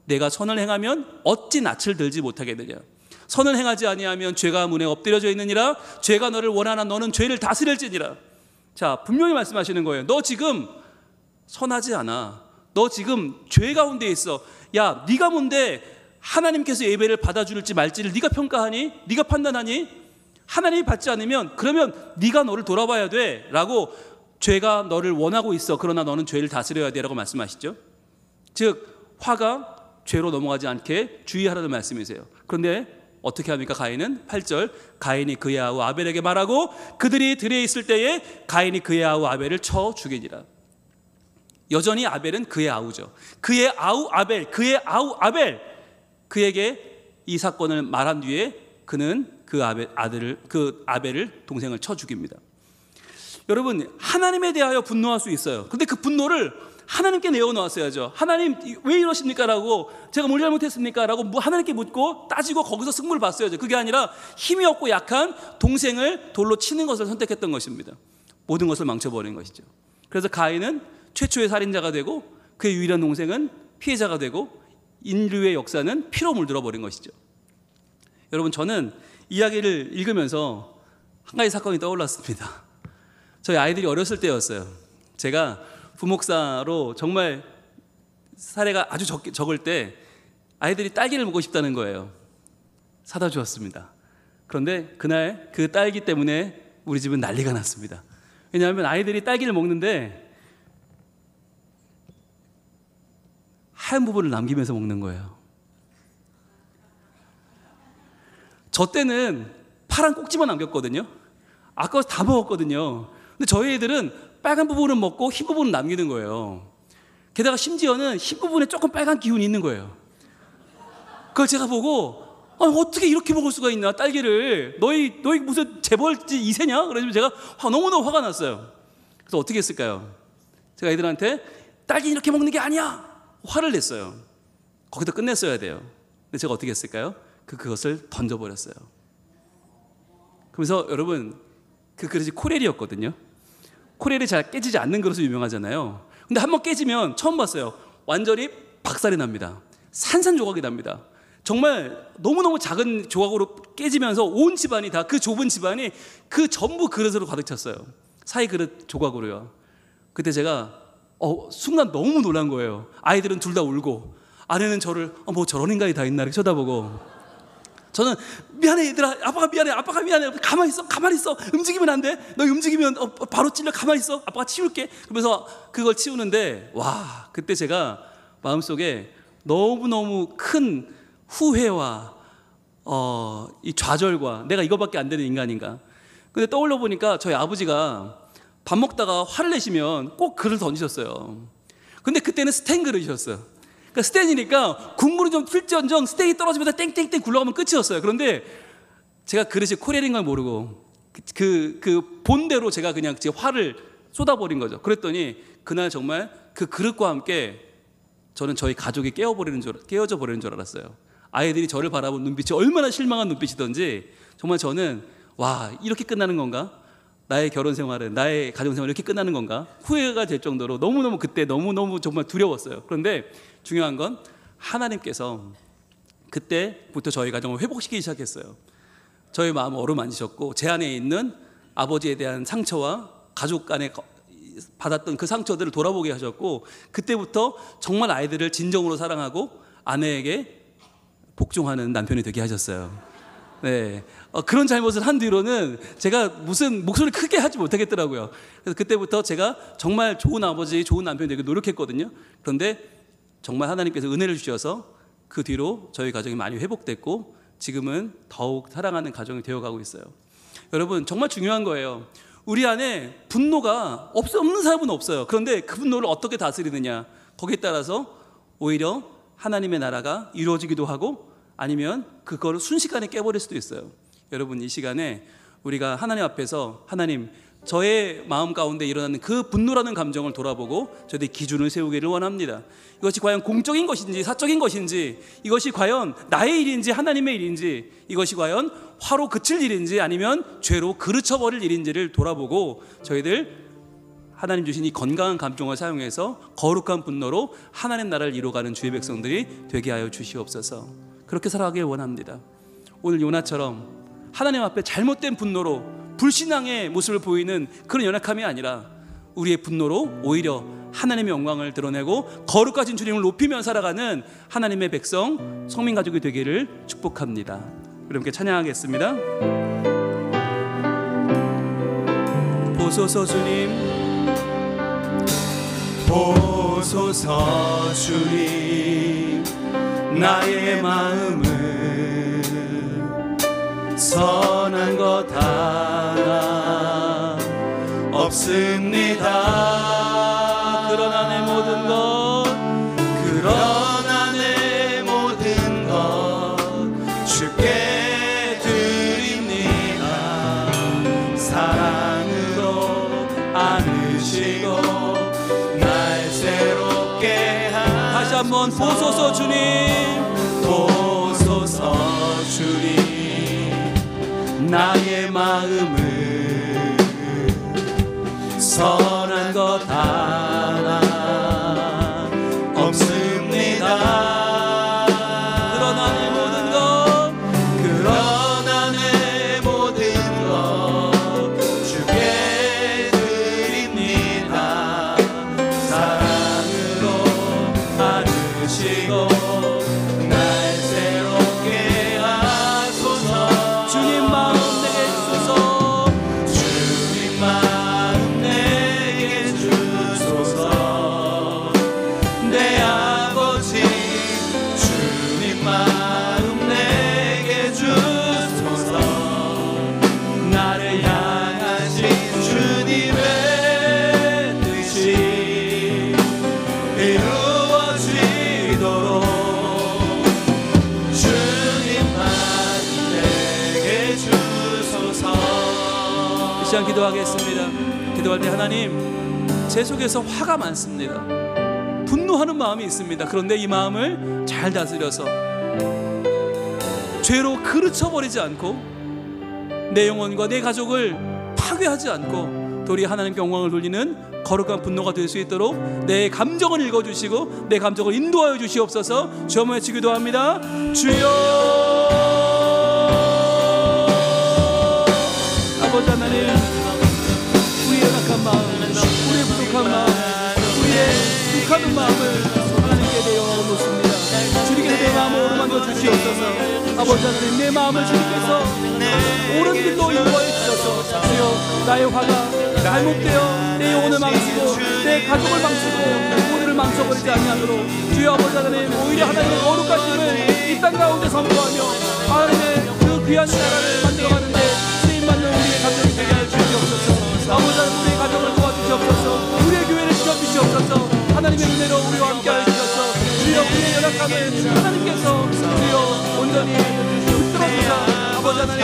내가 선을 행하면 어찌 낯을 들지 못하겠느냐. 선을 행하지 아니하면 죄가 문에 엎드려져 있느니라. 죄가 너를 원하나 너는 죄를 다스릴지니라. 자, 분명히 말씀하시는 거예요. 너 지금 선하지 않아. 너 지금 죄 가운데 있어. 야, 네가 뭔데 하나님께서 예배를 받아줄지 말지를 네가 평가하니? 네가 판단하니? 하나님이 받지 않으면 그러면 네가 너를 돌아봐야 돼 라고, 죄가 너를 원하고 있어. 그러나 너는 죄를 다스려야 돼 라고 말씀하시죠. 즉 화가 죄로 넘어가지 않게 주의하라는 말씀이세요. 그런데 어떻게 합니까? 가인은 8절 가인이 그의 아우 아벨에게 말하고 그들이 들에 있을 때에 가인이 그의 아우 아벨을 쳐 죽이니라. 여전히 아벨은 그의 아우죠. 그의 아우 아벨 그에게 이 사건을 말한 뒤에 그는 그 아벨을 동생을 쳐 죽입니다. 여러분, 하나님에 대하여 분노할 수 있어요. 그런데 그 분노를 하나님께 내어놓았어야죠. 하나님 왜 이러십니까? 라고, 제가 뭘 잘못했습니까? 라고 하나님께 묻고 따지고 거기서 승부를 봤어야죠. 그게 아니라 힘이 없고 약한 동생을 돌로 치는 것을 선택했던 것입니다. 모든 것을 망쳐버린 것이죠. 그래서 가인은 최초의 살인자가 되고 그의 유일한 동생은 피해자가 되고 인류의 역사는 피로 물들어 버린 것이죠. 여러분, 저는 이야기를 읽으면서 한 가지 사건이 떠올랐습니다. 저희 아이들이 어렸을 때였어요. 제가 부목사로 정말 사례가 아주 적을 때 아이들이 딸기를 먹고 싶다는 거예요. 사다 주었습니다. 그런데 그날 그 딸기 때문에 우리 집은 난리가 났습니다. 왜냐하면 아이들이 딸기를 먹는데 하얀 부분을 남기면서 먹는 거예요. 저 때는 파란 꼭지만 남겼거든요. 아까워서 다 먹었거든요. 근데 저희 애들은 빨간 부분은 먹고 흰 부분은 남기는 거예요. 게다가 심지어는 흰 부분에 조금 빨간 기운이 있는 거예요. 그걸 제가 보고 어떻게 이렇게 먹을 수가 있나 딸기를 너희 무슨 재벌지 2세냐? 그래서 제가 너무너무 화가 났어요. 그래서 어떻게 했을까요? 제가 애들한테 딸기 이렇게 먹는 게 아니야 화를 냈어요. 거기다 끝냈어야 돼요. 근데 제가 어떻게 했을까요? 그것을 던져버렸어요. 그래서 여러분 그 그릇이 코렐이었거든요. 코렐이 잘 깨지지 않는 그릇으로 유명하잖아요. 근데 한번 깨지면 처음 봤어요. 완전히 박살이 납니다. 산산조각이 납니다. 정말 너무너무 작은 조각으로 깨지면서 온 집안이 다 그 좁은 집안이 그 전부 그릇으로 가득 찼어요. 사이 그릇 조각으로요. 그때 제가 순간 너무 놀란 거예요. 아이들은 둘 다 울고 아내는 저를 뭐 저런 인간이 다 있나 이렇게 쳐다보고 저는 미안해 얘들아 아빠가 미안해 가만히 있어 움직이면 안 돼 너 움직이면 바로 찔려 가만히 있어 아빠가 치울게 그러면서 그걸 치우는데 와 그때 제가 마음속에 너무너무 큰 후회와 이 좌절과 내가 이거밖에 안 되는 인간인가. 근데 떠올려 보니까 저희 아버지가 밥 먹다가 화를 내시면 꼭 그릇을 던지셨어요. 근데 그때는 스텐 그릇이셨어요. 그러니까 스텐이니까 국물이 좀 풀지언정 스텐이 떨어지면서 땡땡땡 굴러가면 끝이었어요. 그런데 제가 그릇이 코렐인 걸 모르고 그 본대로 제가 그냥 제 화를 쏟아버린 거죠. 그랬더니 그날 정말 그 그릇과 함께 저는 저희 가족이 깨어져 버리는 줄 알았어요. 아이들이 저를 바라본 눈빛이 얼마나 실망한 눈빛이던지 정말 저는 와 이렇게 끝나는 건가? 나의 결혼 생활은 나의 가정 생활은 이렇게 끝나는 건가? 후회가 될 정도로 너무너무 그때 너무너무 정말 두려웠어요. 그런데 중요한 건 하나님께서 그때부터 저희 가정을 회복시키기 시작했어요. 저희 마음을 어루만지셨고 제 안에 있는 아버지에 대한 상처와 가족 간에 받았던 그 상처들을 돌아보게 하셨고 그때부터 정말 아이들을 진정으로 사랑하고 아내에게 복종하는 남편이 되게 하셨어요. 네, 그런 잘못을 한 뒤로는 제가 무슨 목소리 크게 하지 못하겠더라고요. 그래서 그때부터 제가 정말 좋은 아버지, 좋은 남편이 되기 노력했거든요. 그런데 정말 하나님께서 은혜를 주셔서 그 뒤로 저희 가정이 많이 회복됐고 지금은 더욱 사랑하는 가정이 되어가고 있어요. 여러분 정말 중요한 거예요. 우리 안에 분노가 없는 사람은 없어요. 그런데 그 분노를 어떻게 다스리느냐 거기에 따라서 오히려 하나님의 나라가 이루어지기도 하고 아니면 그거를 순식간에 깨버릴 수도 있어요. 여러분 이 시간에 우리가 하나님 앞에서 하나님 저의 마음 가운데 일어나는 그 분노라는 감정을 돌아보고 저희들이 기준을 세우기를 원합니다. 이것이 과연 공적인 것인지 사적인 것인지 이것이 과연 나의 일인지 하나님의 일인지 이것이 과연 화로 그칠 일인지 아니면 죄로 그르쳐버릴 일인지를 돌아보고 저희들 하나님 주신 이 건강한 감정을 사용해서 거룩한 분노로 하나님 나라를 이루어가는 주의 백성들이 되게 하여 주시옵소서. 그렇게 살아가길 원합니다. 오늘 요나처럼 하나님 앞에 잘못된 분노로 불신앙의 모습을 보이는 그런 연약함이 아니라 우리의 분노로 오히려 하나님의 영광을 드러내고 거룩하신 주님을 높이며 살아가는 하나님의 백성 성민 가족이 되기를 축복합니다. 여러분께 찬양하겠습니다. 보소서 주님, 보소서 주님, 나의 마음을 선한 것 하나 없습니다. 그러나 내 모든 것 주께 드립니다. 사랑으로 안으시고 날 새롭게 하소서. 다시 한번 보소서 주님, 보소서 주님, 나의 마음을 선한 것 하나 없습니다. 그러나 내 모든 것 주께 드립니다. 사랑으로 안으시고 날 새롭게 하소서. 주님 마음 내게 주소서. 주님 이루어지도록 주님만 내게 주소서. 이 시간 기도하겠습니다. 기도할 때 하나님, 제 속에서 화가 많습니다. 분노하는 마음이 있습니다. 그런데 이 마음을 잘 다스려서 죄로 그르쳐버리지 않고 내 영혼과 내 가족을 파괴하지 않고 도리 하나님께 영광을 돌리는 거룩한 분노가 될 수 있도록 내 감정을 읽어주시고 내 감정을 인도하여 주시옵소서. 주 한번 외치 기도합니다. 주여. 아버지 하나님, 우리의 연약한 마음, 우리의 부족한 마음, 우리의 불가능한 마음을 하나님께 내어 놓습니다. 주님께서 내 마음을 오르만져 주시옵소서. 아버지 하나님, 내 마음을 주님께서 옳은 길로 인도하여 주셔서 주여, 나의 화가 잘못되어 내 영혼을 망치고 내 가족을 망치고 모두를 망쳐버리지 아니하도록 주여 아버지 하나님, 오히려 하나님의 거룩하심을 이 땅 가운데 선포하며 하나님의 그 귀한 나라를 만들어가는데 쓰임받는 우리의 가정이 되게 하여 주시옵소서. 아버지 하나님, 우리의 가정을 도와주시옵소서. 우리의 교회를 지켜주시옵소서. 하나님의 은혜로 우리와 함께하여 주셔서 주여, 우리의 연약함을 하나님께서 주여 온전히 붙들어주사 아버지 하나님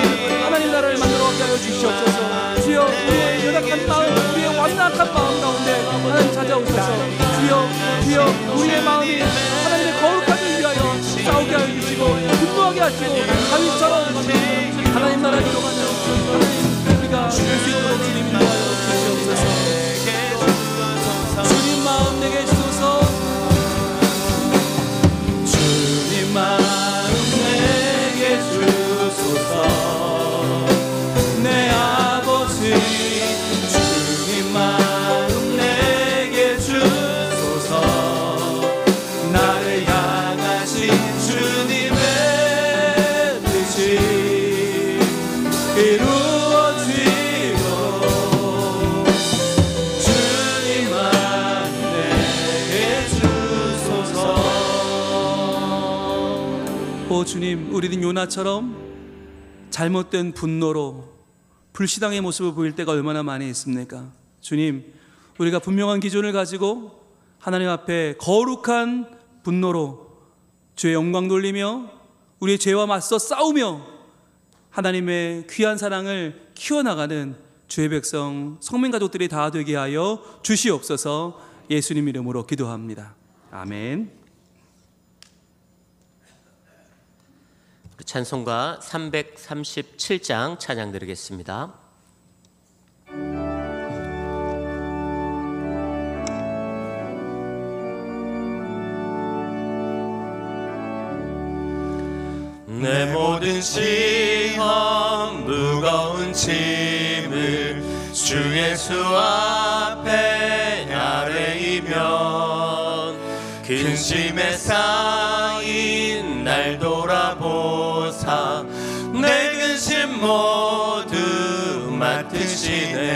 나라를 만들어가게 하여 주시옵소서. 주여, 우리의 연약한 마음, 우리의 완악한 마음 가운데 하나님 찾아오셔서 주여 우리의 마음이 하나님의 거룩함을 위하여 싸우게 하여 주시고 분노하게 하시고 다윗처럼 하나님 나라 이루어가는 하나님 우리가 될 수 있도록 주님 인도하여 주시옵소서. 주님 마음 내게 주소서. 주님 마음 내게 주소서. 내 아버지 주님 마음 내게 주소서. 나를 향하신 주님의 뜻이 이루어지도록 주님만 내게 주소서. 오 주님, 우리는 요나처럼 잘못된 분노로 불신앙의 모습을 보일 때가 얼마나 많이 있습니까? 주님, 우리가 분명한 기준을 가지고 하나님 앞에 거룩한 분노로 주의 영광 돌리며 우리의 죄와 맞서 싸우며 하나님의 귀한 사랑을 키워나가는 주의 백성 성민 가족들이 다 되게 하여 주시옵소서. 예수님 이름으로 기도합니다. 아멘. 찬송가 337장 찬양 드리겠습니다. 내 모든 시험 무거운 짐을 주 예수 앞에 아뢰이면 근심에 쌓인 날 돌아보사 내 근심 모두 맡으시네.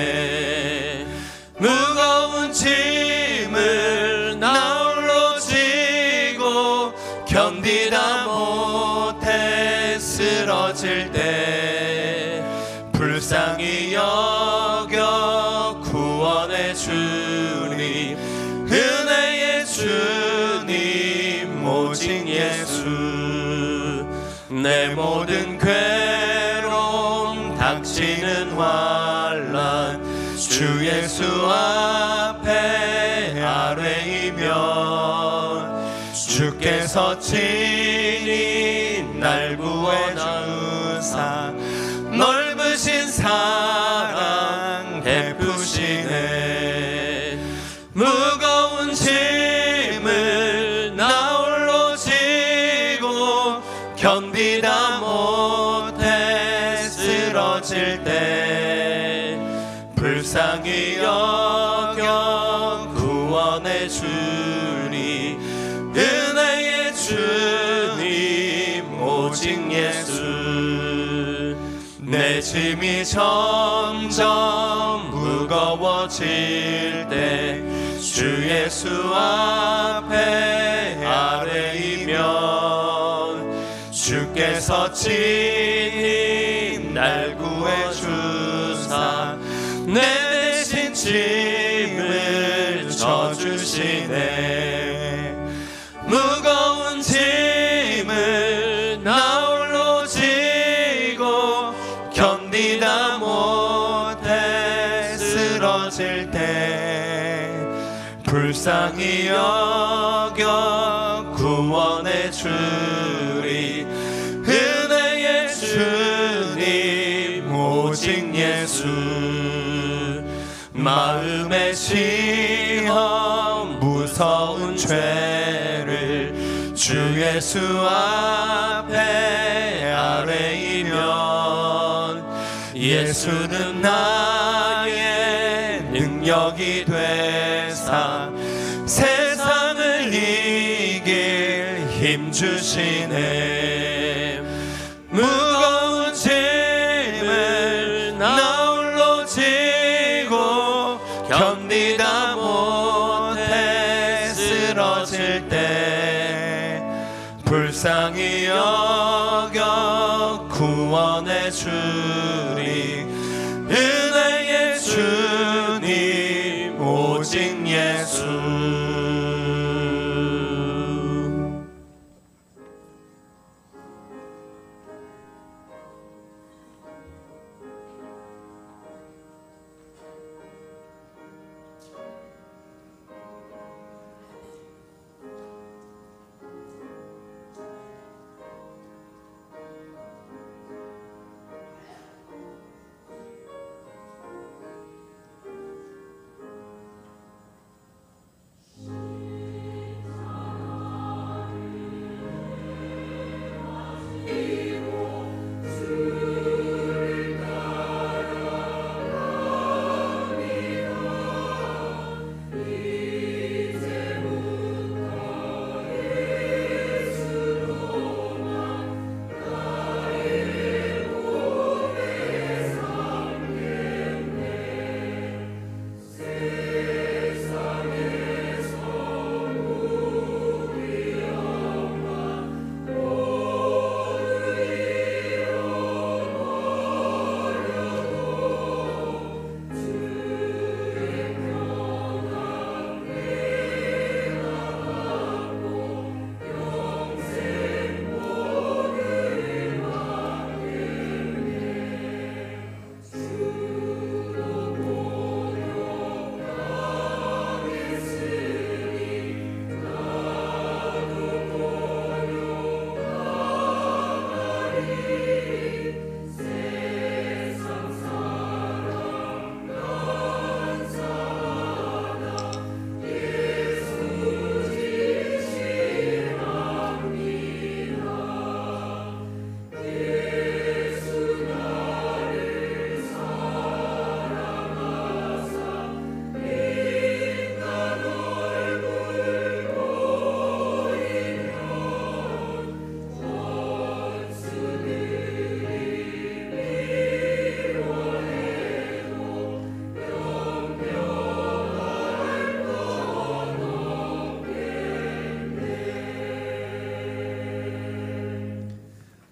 무거운 짐을 나 홀로 지고 견디다 못해 쓰러질 때 불쌍히 여겨 구원해 주니 은혜의 주님 오직 예수. 내 모든 괴로움 닥치는 환난 주 예수 앞에 아뢰이면 주께서 친히 날 구원하사 넓으신 사랑 베푸시네. 무거운 짐을 나 홀로 지고 견디다 못해 쓰러질 때 불쌍히 여겨 구원해 주니 은혜의 주님 오직 예수. 내 짐이 점점 무거워질 때 주 예수 앞에 아뢰이면 주께서 친히 날 구해 주사 내 대신 짐을 져주시 주시네. 무거운 짐을 나 홀로 지고 견디다 못해 쓰러질 때 불쌍히 여겨 구원해 주리. 은혜의 주님 오직 예수. 마음의 시험 무서운 죄를 주 예수 앞에 아뢰이면 예수는 나의 능력이 되사 세상을 이길 힘 주시네. 무거운 짐을 나 홀로 지고 견디다 못해 쓰러질 때 불쌍히 여겨 구원해 주리. 은혜의 주님 오직 예수.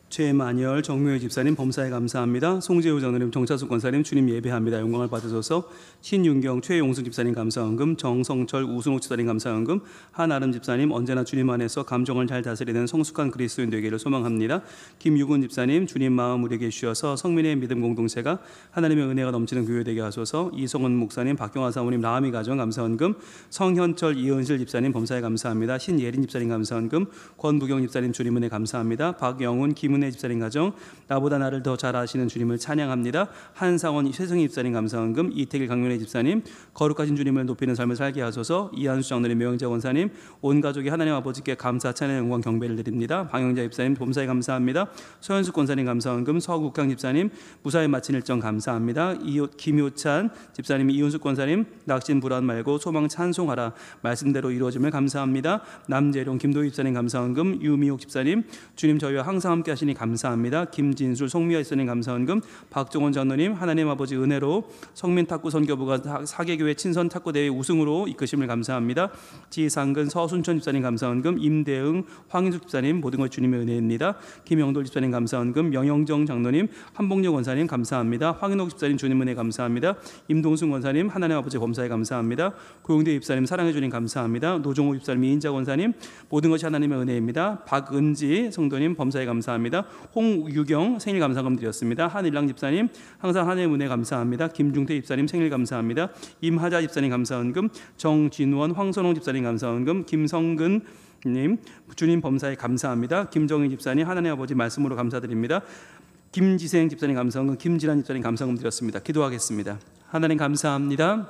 최만열 정묘의 집사님 범사에 감사합니다. 송재우 장로님 정차숙 권사님 주님 예배합니다. 영광을 받으소서. 신윤경 최용순 집사님 감사헌금, 정성철 우순옥 집사님 감사헌금, 한아름 집사님 언제나 주님 안에서 감정을 잘 다스리는 성숙한 그리스도인 되기를 소망합니다. 김유근 집사님 주님 마음 우리에게 주셔서 성민의 믿음 공동체가 하나님의 은혜가 넘치는 교회 되게 하소서. 이성은 목사님 박경화 사모님 나아미 가정 감사헌금, 성현철 이은실 집사님 범사에 감사합니다. 신예린 집사님 감사헌금, 권부경 집사님 주님 은혜 감사합니다. 박영훈 김은혜 집사님 가정 나보다 나를 더 잘 아시는 주님을 찬양합니다. 한상원 최승희 집사님 감사헌금, 이태길 강민혜 집사님 거룩하신 주님을 높이는 삶을 살게 하소서. 이한수 장로님 명영자 원사님 온 가족이 하나님 아버지께 감사 찬양 영광 경배를 드립니다. 방영자 집사님 범사에 감사합니다. 소현숙 권사님 감사헌금, 서국강 집사님 무사히 마친 일정 감사합니다. 김효찬 집사님 이윤숙 권사님 낙심 불안 말고 소망 찬송하라 말씀대로 이루어짐을 감사합니다. 남재룡 김도희 집사님 감사헌금, 유미옥 집사님 주님 저희와 항상 함께 하시는 주님 감사합니다. 김진술 송미아 집사님 감사원금, 박종원 장로님 하나님 아버지 은혜로 성민탁구 선교부가 사계교회 친선 탁구대회 우승으로 이끄심을 감사합니다. 지상근 서순천 집사님 감사원금, 임대응 황인숙 집사님 모든 것 주님의 은혜입니다. 김영돌 집사님 감사원금, 명영정 장로님 한봉영 원사님 감사합니다. 황인옥 집사님 주님 은혜 감사합니다. 임동순 원사님 하나님 아버지 범사에 감사합니다. 고용대 집사님 사랑해 주님 감사합니다. 노종호 집사님 이인자 원사님 모든 것이 하나님의 은혜입니다. 박은지 성도님 범사에 감사합니다. 홍유경 생일 감사금 드렸습니다. 한일랑 집사님 항상 하나님의 은혜 감사합니다. 김중태 집사님 생일 감사합니다. 임하자 집사님 감사원금, 정진원 황선홍 집사님 감사원금, 김성근 님 주님 범사에 감사합니다. 김정희 집사님 하나님 아버지 말씀으로 감사드립니다. 김지생 집사님 감사원금, 김진환 집사님 감사금 드렸습니다. 기도하겠습니다. 하나님 감사합니다.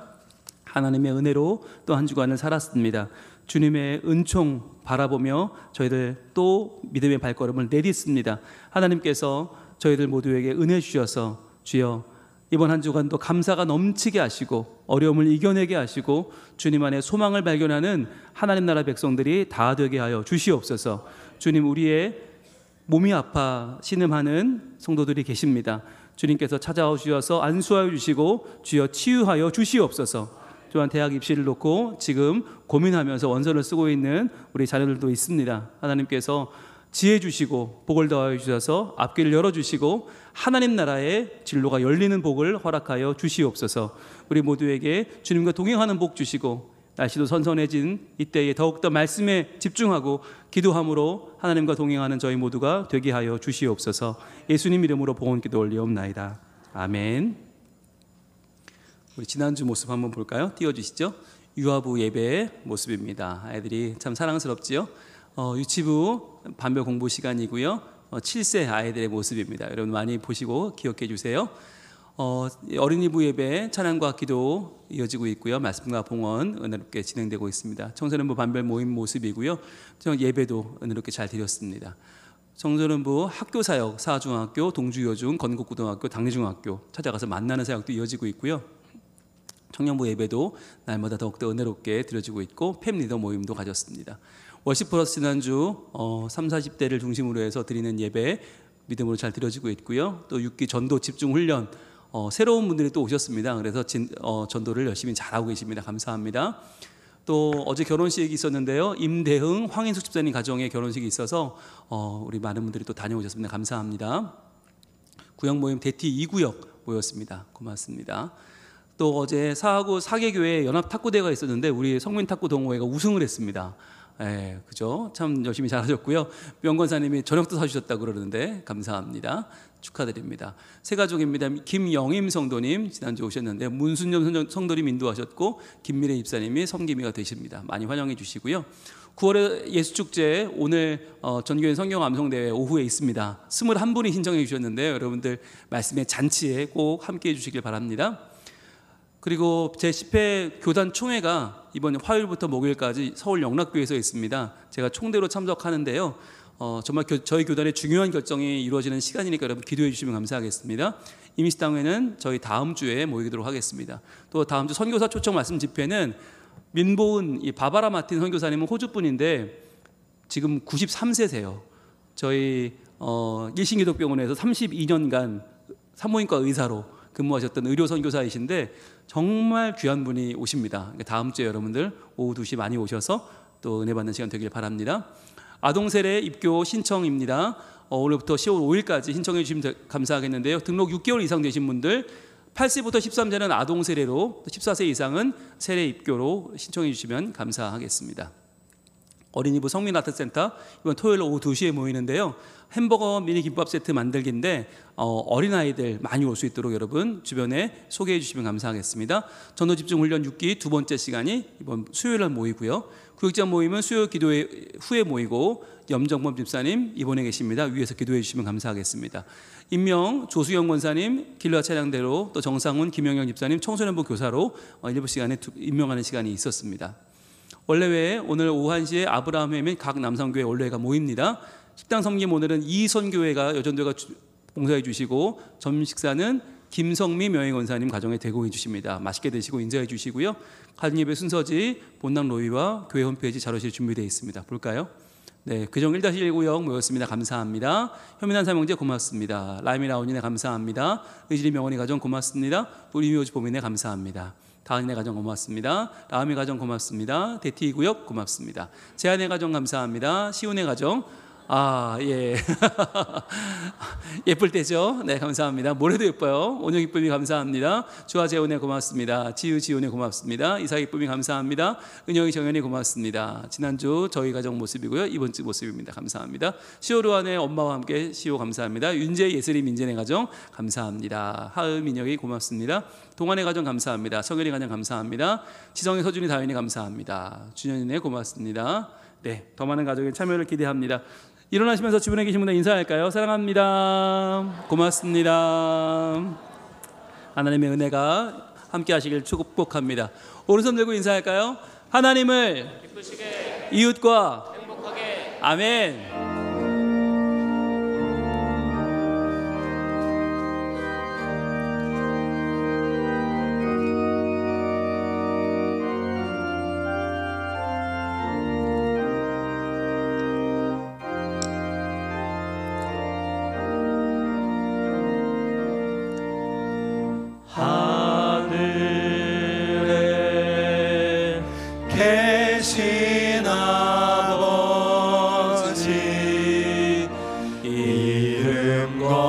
하나님의 은혜로 또 한 주간을 살았습니다. 주님의 은총 바라보며 저희들 또 믿음의 발걸음을 내딛습니다. 하나님께서 저희들 모두에게 은혜 주셔서 주여 이번 한 주간도 감사가 넘치게 하시고 어려움을 이겨내게 하시고 주님 안에 소망을 발견하는 하나님 나라 백성들이 다 되게 하여 주시옵소서. 주님, 우리의 몸이 아파 신음하는 성도들이 계십니다. 주님께서 찾아오셔서 안수하여 주시고 주여 치유하여 주시옵소서. 또한 대학 입시를 놓고 지금 고민하면서 원서를 쓰고 있는 우리 자녀들도 있습니다. 하나님께서 지혜 주시고 복을 더하여 주셔서 앞길을 열어주시고 하나님 나라의 진로가 열리는 복을 허락하여 주시옵소서. 우리 모두에게 주님과 동행하는 복 주시고 날씨도 선선해진 이때에 더욱더 말씀에 집중하고 기도함으로 하나님과 동행하는 저희 모두가 되게 하여 주시옵소서. 예수님 이름으로 봉헌기도 올리옵나이다. 아멘. 우리 지난주 모습 한번 볼까요? 띄워주시죠. 유아부 예배의 모습입니다. 아이들이 참 사랑스럽지요. 유치부 반별 공부 시간이고요. 7세 아이들의 모습입니다. 여러분 많이 보시고 기억해 주세요. 어린이부 예배 찬양과 기도 이어지고 있고요. 말씀과 봉헌 은혜롭게 진행되고 있습니다. 청소년부 반별 모임 모습이고요. 예배도 은혜롭게 잘 드렸습니다. 청소년부 학교 사역, 사중학교, 동주여중, 건국고등학교, 당리중학교 찾아가서 만나는 사역도 이어지고 있고요. 청년부 예배도 날마다 더욱더 은혜롭게 드려지고 있고 팸리더 모임도 가졌습니다. 월십 플러스 지난주 3, 40대를 중심으로 해서 드리는 예배 믿음으로 잘 드려지고 있고요. 또 6기 전도 집중 훈련 새로운 분들이 또 오셨습니다. 그래서 전도를 열심히 잘하고 계십니다. 감사합니다. 또 어제 결혼식이 있었는데요. 임대흥, 황인숙 집사님 가정에 결혼식이 있어서 우리 많은 분들이 또 다녀오셨습니다. 감사합니다. 구역 모임 대티 2구역 모였습니다. 고맙습니다. 또 어제 사하구 사계교회 연합 탁구대회가 있었는데 우리 성민탁구 동호회가 우승을 했습니다. 예, 그죠? 참 열심히 잘하셨고요. 명권사님이 저녁도 사주셨다고 그러는데 감사합니다. 축하드립니다. 세 가족입니다. 김영임 성도님 지난주 오셨는데 문순점 성도님 인도하셨고 김미래 입사님이 섬기미가 되십니다. 많이 환영해 주시고요. 9월에 예수축제 오늘 전교인 성경암송대회 오후에 있습니다. 21분이 신청해 주셨는데요. 여러분들 말씀의 잔치에 꼭 함께해 주시길 바랍니다. 그리고 제10회 교단 총회가 이번 화요일부터 목요일까지 서울 영락교회에서 있습니다. 제가 총대로 참석하는데요. 정말 저희 교단의 중요한 결정이 이루어지는 시간이니까 여러분 기도해 주시면 감사하겠습니다. 임시당회는 저희 다음 주에 모이도록 하겠습니다. 또 다음 주 선교사 초청 말씀 집회는 민보은 이 바바라 마틴 선교사님은 호주분인데 지금 93세세요. 저희 일신기독병원에서 32년간 산모인과 의사로 근무하셨던 의료 선교사이신데 정말 귀한 분이 오십니다. 다음 주에 여러분들 오후 2시 많이 오셔서 또 은혜 받는 시간 되길 바랍니다. 아동세례 입교 신청입니다. 오늘부터 10월 5일까지 신청해 주시면 감사하겠는데요. 등록 6개월 이상 되신 분들 8세부터 13세는 아동세례로 14세 이상은 세례 입교로 신청해 주시면 감사하겠습니다. 어린이부 성민아트센터 이번 토요일 오후 2시에 모이는데요. 햄버거 미니 김밥 세트 만들기인데 어린아이들 많이 올 수 있도록 여러분 주변에 소개해 주시면 감사하겠습니다. 전도집중훈련 6기 두 번째 시간이 이번 수요일날 모이고요. 구역장 모임은 수요 기도 후에 모이고 염정범 집사님 입원해 계십니다. 위에서 기도해 주시면 감사하겠습니다. 임명 조수영 권사님 길라 차량대로 또 정상훈 김영영 집사님 청소년부 교사로 일부 시간에 임명하는 시간이 있었습니다. 원래회 오늘 오후 1시에 아브라함회 및 각 남성교회 원래회가 모입니다. 식당 섬김 오늘은 이선교회가 여전도가 봉사해 주시고 점심 식사는 김성미 명예권사님 가정에 대공해 주십니다. 맛있게 드시고 인사해 주시고요. 가정예배 순서지 본당 로이와 교회 홈페이지 자료실 준비되어 있습니다. 볼까요? 네, 규정 1-1구역 모였습니다. 감사합니다. 현민한 삼형제 고맙습니다. 라임이 라온이네 감사합니다. 의진이 명원이 가정 고맙습니다. 우리 미오지 보민네 감사합니다. 다은이네 가정 고맙습니다. 라음이 가정 고맙습니다. 대티 구역 고맙습니다. 재한의 가정 감사합니다. 시훈의 가정 예. 예쁠 때죠. 네, 감사합니다. 모레도 예뻐요. 온유 기쁨이 감사합니다. 주아 재훈에 고맙습니다. 지우 지훈에 고맙습니다. 이사 기쁨이 감사합니다. 은영이 정연이 고맙습니다. 지난주 저희 가정 모습이고요. 이번 주 모습입니다. 감사합니다. 시오루안의 엄마와 함께 시오 감사합니다. 윤재 예슬이 민재네 가정 감사합니다. 하은 민혁이 고맙습니다. 동안의 가정 감사합니다. 성현이 가정 감사합니다. 지성의 서준이 다윤이 감사합니다. 준현이네 고맙습니다. 네, 더 많은 가족의 참여를 기대합니다. 일어나시면서 주변에 계신 분들 인사할까요? 사랑합니다. 고맙습니다. 하나님의 은혜가 함께 하시길 축복합니다. 오른손 들고 인사할까요? 하나님을 기쁘시게, 이웃과 행복하게. 아멘. 하늘에 계신 아버지 이름 거룩하사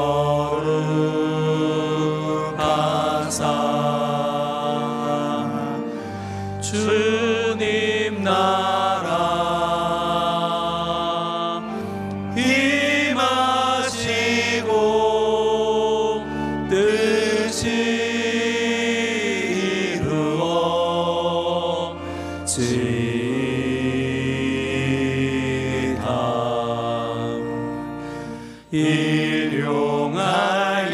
주님 나라 임하시고 뜻이 일용할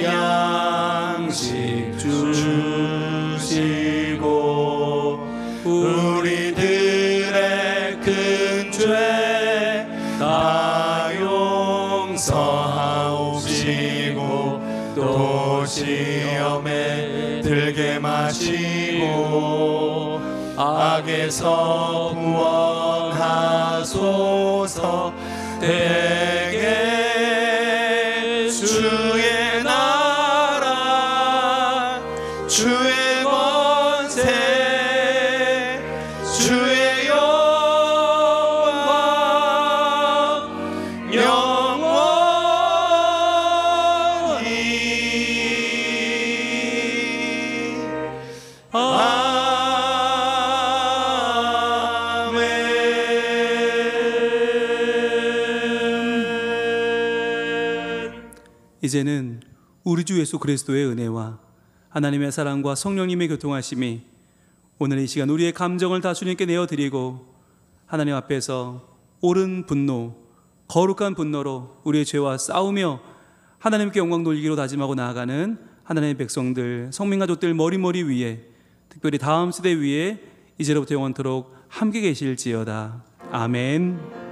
양식 주시고 우리들의 큰 죄 다 용서하옵시고 또 시험에 들게 마시고 악에서 구원하소서. 대개 주의 나라 주의 권세 주의 영광 영원히 이제는 우리 주 예수 그리스도의 은혜와 하나님의 사랑과 성령님의 교통하심이 오늘 이 시간 우리의 감정을 다 주님께 내어드리고 하나님 앞에서 옳은 분노, 거룩한 분노로 우리의 죄와 싸우며 하나님께 영광 돌리기로 다짐하고 나아가는 하나님의 백성들, 성민가족들 머리머리 위에, 특별히 다음 세대 위에 이제로부터 영원토록 함께 계실지어다. 아멘.